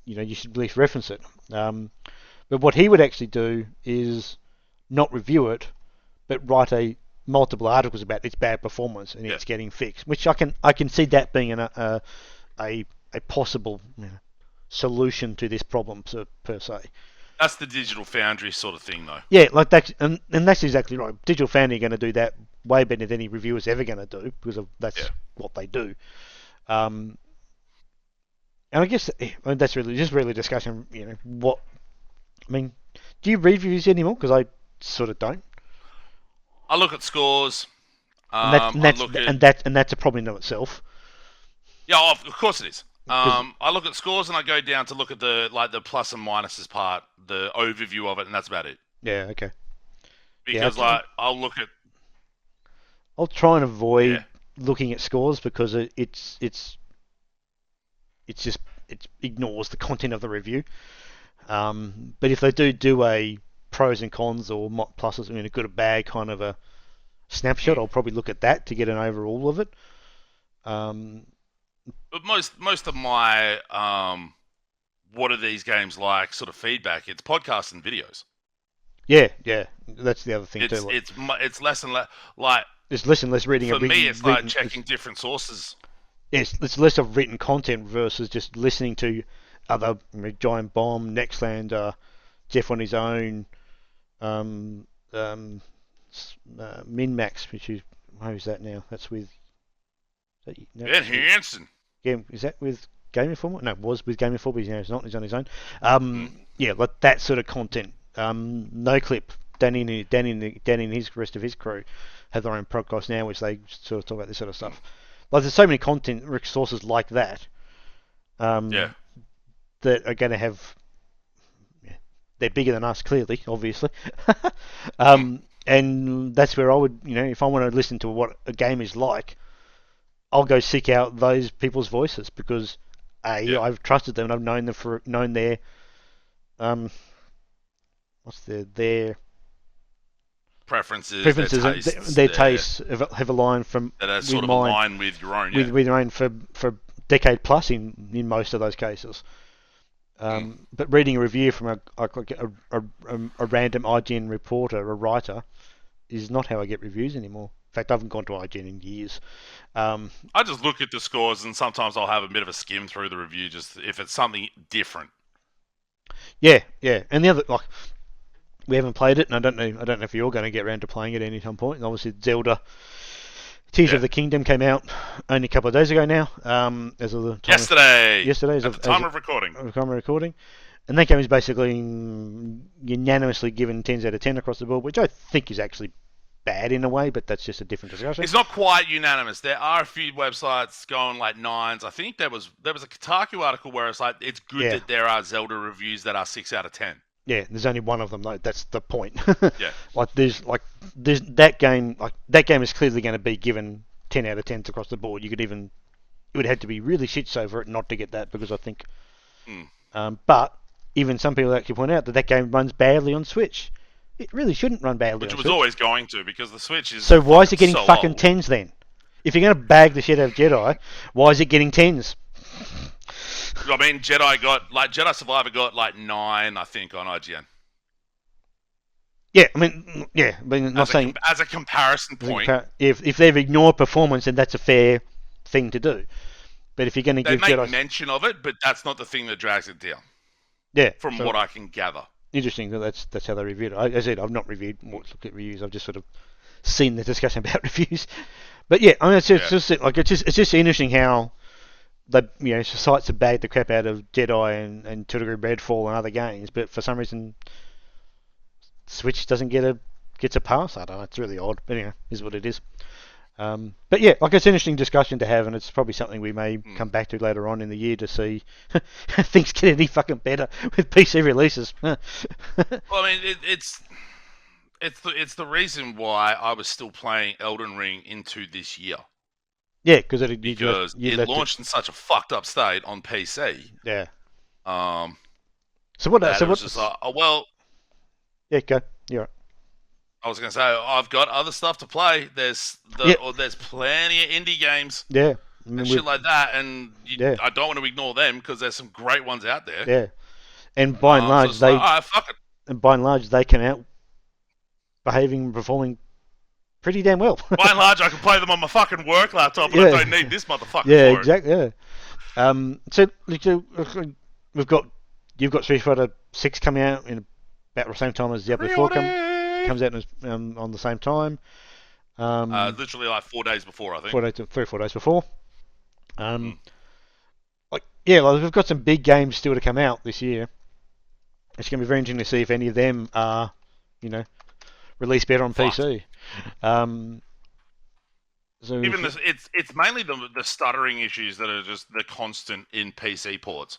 A: you should at least reference it. But what he would actually do is not review it, but write multiple articles about its bad performance and
B: Yeah.
A: it's getting fixed. Which I can see that being a possible solution to this problem per se.
B: That's the Digital Foundry sort of thing, though.
A: Yeah, like that, and that's exactly right. Digital Foundry are going to do that way better than any reviewer's ever going to do because that's
B: Yeah.
A: what they do. And I guess that's really discussion. What I mean. Do you read reviews anymore? Because I sort of don't.
B: I look at scores.
A: And that's and
B: I
A: that's
B: look at
A: and that's a problem in itself.
B: yeah, of course it is.
A: 'Cause
B: I look at scores and I go down to look at the plus and minuses part, the overview of it, and that's about it.
A: yeah, okay. Yeah,
B: Because like I'll look at
A: I'll try and avoid
B: yeah,
A: looking at scores because it's just it ignores the content of the review. But if they do a pros and cons or pluses, a good or bad kind of a snapshot, I'll probably look at that to get an overall of it.
B: but most of my what are these games like sort of feedback. It's podcasts and videos.
A: Yeah, that's the other thing too.
B: It's less and less like
A: There's less and less reading.
B: for me. It's like
A: written,
B: checking different sources.
A: yes, it's less of written content versus just listening to other Giant Bomb, Nextlander, Jeff on his own, um, um, Minmax, which is who's that now? That's with. No,
B: Ben Hansen.
A: yeah, is that with Game Informer? No, it was with Game Informer. He's not. He's on his own.
B: Mm.
A: Yeah, like that sort of content. No Clip. Danny and his rest of his crew have their own podcast now, which they sort of talk about this sort of stuff. Like there's so many content sources like that.
B: Yeah.
A: That are going to have. They're bigger than us, clearly, obviously. And that's where I would, if I want to listen to what a game is like, I'll go seek out those people's voices because
B: Yeah.
A: I've trusted them and I've known their their
B: Preferences, their
A: preferences, and
B: tastes,
A: their tastes have aligned from
B: that are
A: with
B: sort of
A: mine,
B: aligned with your own.
A: with
B: Yeah.
A: with your own for a decade plus in most of those cases.
B: Mm.
A: But reading a review from a random IGN reporter, a writer, is not how I get reviews anymore. In fact, I haven't gone to IGN in years.
B: I just look at the scores, and sometimes I'll have a bit of a skim through the review, just if it's something different.
A: Yeah, yeah. And the other, like, we haven't played it, and I don't know if you're going to get around to playing it at any time point. And obviously, Zelda Tears
B: Yeah.
A: of the Kingdom came out only a couple of days ago now. As of the time
B: Yesterday,
A: yesterday,
B: at the time of recording.
A: recording, and that game is basically unanimously given 10s out of 10 across the board, which I think is actually bad in a way, but that's just a different discussion.
B: It's not quite unanimous. There are a few websites going like 9s. I think there was a Kotaku article where it's like it's good
A: Yeah.
B: that there are Zelda reviews that are 6 out of 10.
A: Yeah, there's only one of them though. That's the point.
B: Yeah.
A: there's that game is clearly going to be given 10 out of 10s across the board. It would have to be really shits over it not to get that, because I think. But even some people actually point out that game runs badly on Switch. It really shouldn't run badly
B: Which
A: on
B: it was
A: Switch.
B: always going to, because the Switch is.
A: So why is it getting
B: so
A: fucking
B: old.
A: 10s then? If you're going to bag the shit out of Jedi, why is it getting 10s?
B: I mean, Jedi Survivor got like 9, I think, on IGN.
A: Yeah, I mean, not saying
B: as a comparison point.
A: If they've ignored performance, then that's a fair thing to do. But if you're going to
B: They
A: give
B: make
A: Jedi
B: mention of it, but that's not the thing that drags it down.
A: Yeah,
B: from what I can gather.
A: Interesting that that's how they reviewed it. I said I've not looked at reviews. I've just sort of seen the discussion about reviews. But yeah, I mean, it's just interesting how the sites have bagged the crap out of Jedi and to a degree Redfall and other games, but for some reason Switch gets a pass. I don't know. It's really odd, but anyway, is what it is. But yeah, it's an interesting discussion to have, and it's probably something we may come back to later on in the year to see if things get any fucking better with PC releases.
B: Well, I mean, it's the reason why I was still playing Elden Ring into this year.
A: Yeah, because
B: it launched in such a fucked up state on PC.
A: Yeah.
B: So what? Just like, well.
A: Yeah, go. You're right.
B: I was going to say, I've got other stuff to play. There's plenty of indie games.
A: Yeah.
B: And shit like that, and I don't want to ignore them because there's some great ones out there.
A: Yeah. And by and large,
B: fuck it.
A: And by and large, they come out behaving and performing pretty damn well.
B: By and large, I can play them on my fucking work laptop, and I don't need this motherfucker.
A: Yeah, exactly. Yeah. So you've got Street Fighter 6 coming out in about the same time as Diablo 4 comes out on the same time.
B: Literally like 4 days before, I think.
A: 3 or 4 days before. We've got some big games still to come out this year. It's going to be very interesting to see if any of them are, released better on PC.
B: It's mainly the stuttering issues that are just the constant in PC ports.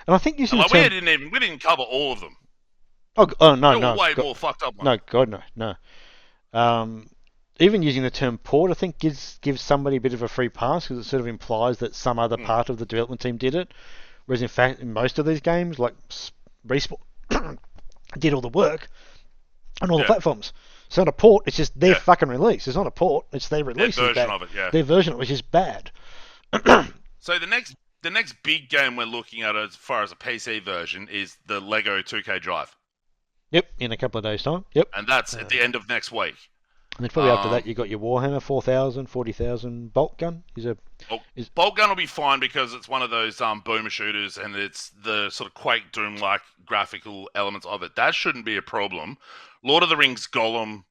A: And I think
B: we didn't cover all of them.
A: Oh no, no.
B: Way more fucked up ones.
A: No, God, no. Even using the term port, I think gives somebody a bit of a free pass, because it sort of implies that some other part of the development team did it. Whereas in fact, in most of these games, like Respawn did all the work on all the platforms. It's not a port, it's just their fucking release. It's not a port, it's their release.
B: Their version of it, yeah.
A: Their version of it, which is bad.
B: So the next big game we're looking at as far as a PC version is the Lego 2K Drive.
A: Yep, in a couple of days' time. Yep.
B: And that's at the end of next week.
A: And then probably after that, you got your Warhammer 4,000, 40,000 bolt gun.
B: Bolt gun will be fine because it's one of those boomer shooters, and it's the sort of Quake Doom-like graphical elements of it. That shouldn't be a problem. Lord of the Rings Gollum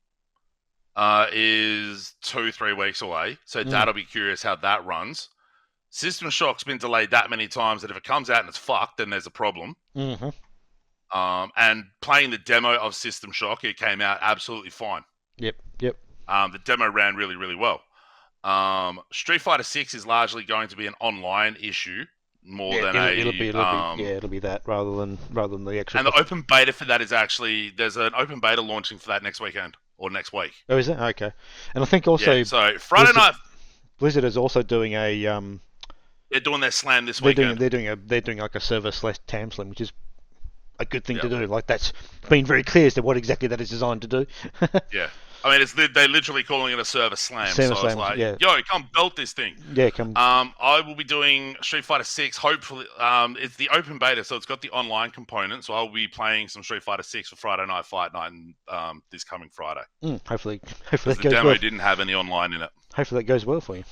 B: is 2-3 weeks away, so that'll be curious how that runs. System Shock's been delayed that many times that if it comes out and it's fucked, then there's a problem.
A: Mm-hmm.
B: And playing the demo of System Shock, it came out absolutely fine.
A: Yep.
B: The demo ran really, really well. Street Fighter 6 is largely going to be an online issue more than
A: it'll be that rather than the actual.
B: And the open beta for that is there's an open beta launching for that next weekend or next week.
A: Oh, is it? Okay. And I think also
B: so Friday night
A: Blizzard is also doing a
B: they're doing their slam this weekend.
A: They're doing like a server /TAM slam, which is a good thing to
B: Yep.
A: do. Like that's been very clear as to what exactly that is designed to do.
B: Yeah. I mean, they're literally calling it a server slam.
A: Server
B: So it's
A: slams,
B: like,
A: yeah,
B: yo, come belt this thing.
A: yeah, come,
B: I will be doing Street Fighter 6. Hopefully, it's the open beta, so it's got the online component. So I'll be playing some Street Fighter 6 for Friday Night Fight Night this coming Friday.
A: hopefully
B: Because
A: that
B: the
A: goes
B: demo
A: well.
B: didn't have any online in it.
A: Hopefully that goes well for you.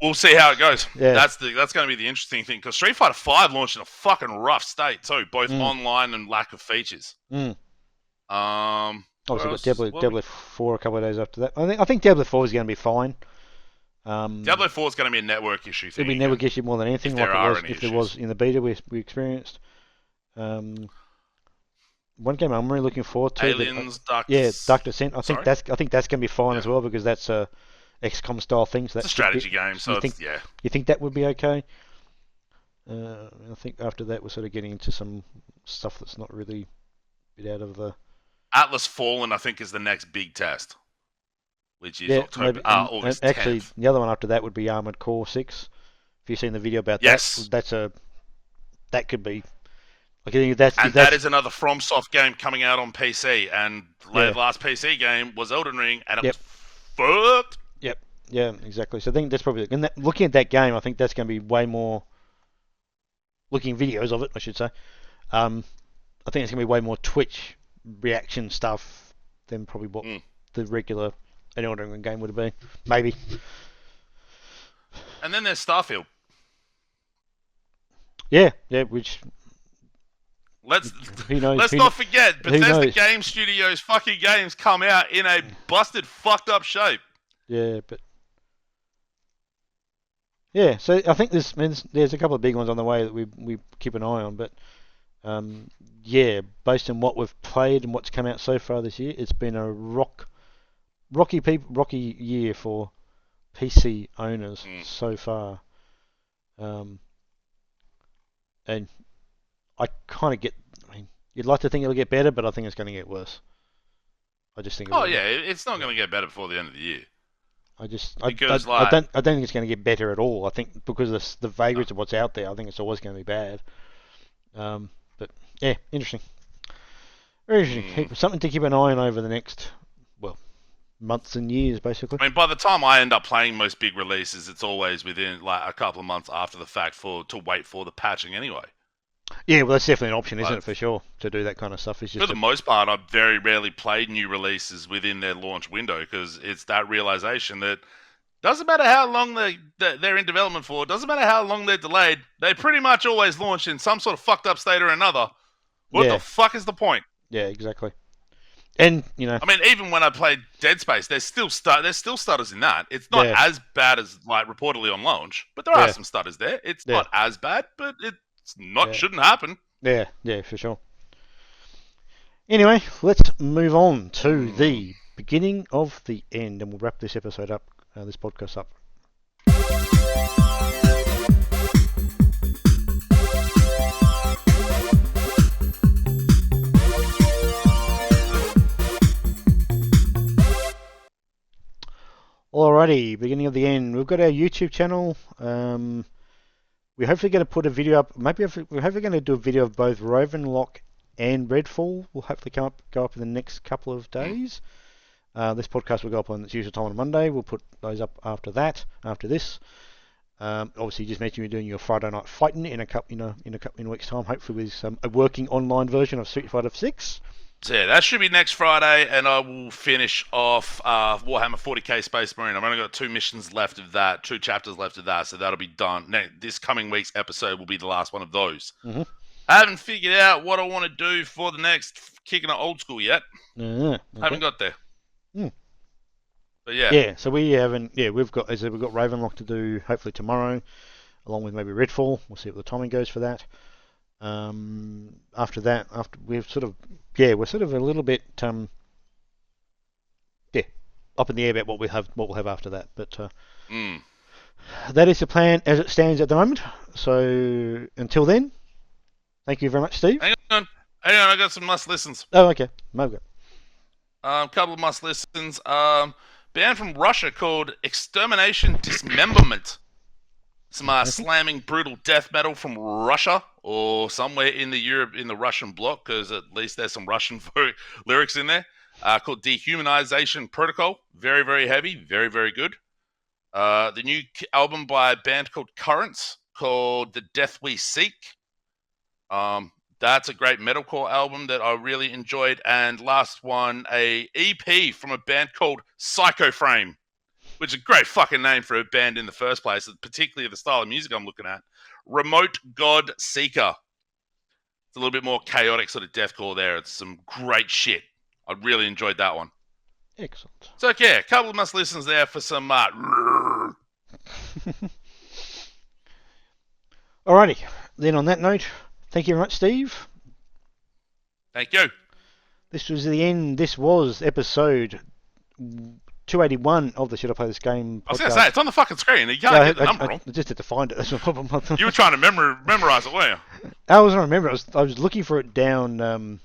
B: We'll see how it goes.
A: Yeah.
B: That's going to be the interesting thing. Because Street Fighter 5 launched in a fucking rough state too, both online and lack of features.
A: Obviously got Diablo 4 a couple of days after that. I think Diablo 4 is going to be fine.
B: Diablo 4 is going to be a network issue thing.
A: It'll be network issue more than anything,
B: there
A: was in the beta we experienced. One game I'm really looking forward to.
B: Aliens, Dark
A: Descent. I think that's going to be fine as well because that's a XCOM style thing. So
B: it's a strategy game. So
A: you think that would be okay? I think after that we're sort of getting into some stuff that's not really a bit out of the.
B: Atlas Fallen, I think, is the next big test, which is August 10th.
A: Actually, the other one after that would be Armored Core 6. If you've seen the video about that could be.
B: That is another FromSoft game coming out on PC, and the last PC game was Elden Ring, and it was fucked.
A: Yep. Yeah, exactly. So I think that's probably looking at that game. I think that's going to be way more. Looking at videos of it, I should say. I think it's going to be way more Twitch reaction stuff than probably what the regular Elden Ring game would have been. Maybe.
B: And then there's Starfield.
A: Yeah, which.
B: Let's
A: knows?
B: Not forget, Bethesda Game Studios' fucking games come out in a busted, fucked up shape.
A: Yeah, but so I think there's a couple of big ones on the way that we keep an eye on, but based on what we've played and what's come out so far this year, it's been a rocky year for PC owners so far, and I kind of get. I mean, you'd like to think it'll get better, but I think it's going to get worse. I just think.
B: It's not going to get better before the end of the year.
A: I don't think it's going to get better at all. I think because of the vagaries of what's out there, I think it's always going to be bad. But yeah, interesting. Very interesting. Something to keep an eye on over the next months and years, basically.
B: I mean, by the time I end up playing most big releases, it's always within like a couple of months after the fact to wait for the patching anyway.
A: Yeah, well, that's definitely an option, isn't it, for sure, to do that kind of stuff.
B: For the most part, I've very rarely played new releases within their launch window because it's that realization that doesn't matter how long they're in development for, doesn't matter how long they're delayed, they pretty much always launch in some sort of fucked up state or another. What the fuck is the point?
A: Yeah, exactly. And, I
B: mean, even when I played Dead Space, there's still stutters in that. It's not as bad as, like, reportedly on launch, but there are some stutters there. It's not as bad, but shouldn't happen.
A: Yeah, for sure. Anyway, let's move on to the beginning of the end, and we'll wrap this episode up, this podcast up. Alrighty, beginning of the end. We've got our YouTube channel. We're hopefully going to put a video up. We're hopefully going to do a video of both Ravenlock and Redfall. Will hopefully go up in the next couple of days. This podcast will go up on its usual time on Monday. We'll put those up after this. Obviously, you just mentioned you're doing your Friday Night Fighting in a week's time. Hopefully, with a working online version of Street Fighter 6.
B: So yeah, that should be next Friday, and I will finish off Warhammer 40k Space Marine. I've only got 2 missions left of that, 2 chapters left of that, so that'll be done. Now, this coming week's episode will be the last one of those.
A: Mm-hmm.
B: I haven't figured out what I want to do for the next Kicking It Old School yet.
A: Okay.
B: Haven't got there. But yeah.
A: Yeah, so we haven't. Yeah, we've got Ravenlock to do hopefully tomorrow, along with maybe Redfall. We'll see what the timing goes for that. After that, we're sort of a little bit up in the air about what we'll have after that. But that is the plan as it stands at the moment. So until then, thank you very much, Steve.
B: Hang on, I got some must listens.
A: Oh, okay, okay.
B: A couple of must listens. Band from Russia called Extermination Dismemberment. Some slamming brutal death metal from Russia. or somewhere in the Russian bloc, because at least there's some Russian lyrics in there. Called Dehumanization Protocol. Very, very heavy. Very, very good. The new album by a band called Currents, called The Death We Seek. That's a great metalcore album that I really enjoyed. And last one, a EP from a band called Psycho Frame, which is a great fucking name for a band in the first place, particularly the style of music I'm looking at. Remote God Seeker. It's a little bit more chaotic sort of deathcore there. It's some great shit. I really enjoyed that one.
A: Excellent.
B: So, yeah, a couple of must listens there for some.
A: Alrighty. Then on that note, thank you very much, Steve.
B: Thank you.
A: This was the end. This was episode 281 of the Should I Play This Game podcast.
B: I was going to say, it's on the fucking screen. You can't get the number wrong.
A: I just had to find it. That's the problem.
B: You were trying to memorize it, weren't you?
A: I wasn't remembering. I was looking for it down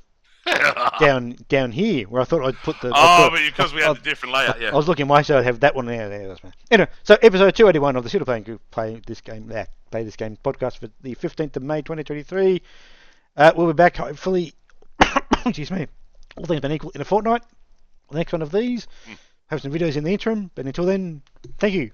A: down here, where I thought I'd put the...
B: but because we had a different layout, yeah.
A: I was looking, so I'd have that one there. That's me. Anyway, so episode 281 of the Should I Play This Game podcast for the 15th of May 2023. We'll be back, hopefully, excuse me, all things being equal, in a fortnight. The next one of these. Have some videos in the interim, but until then, thank you.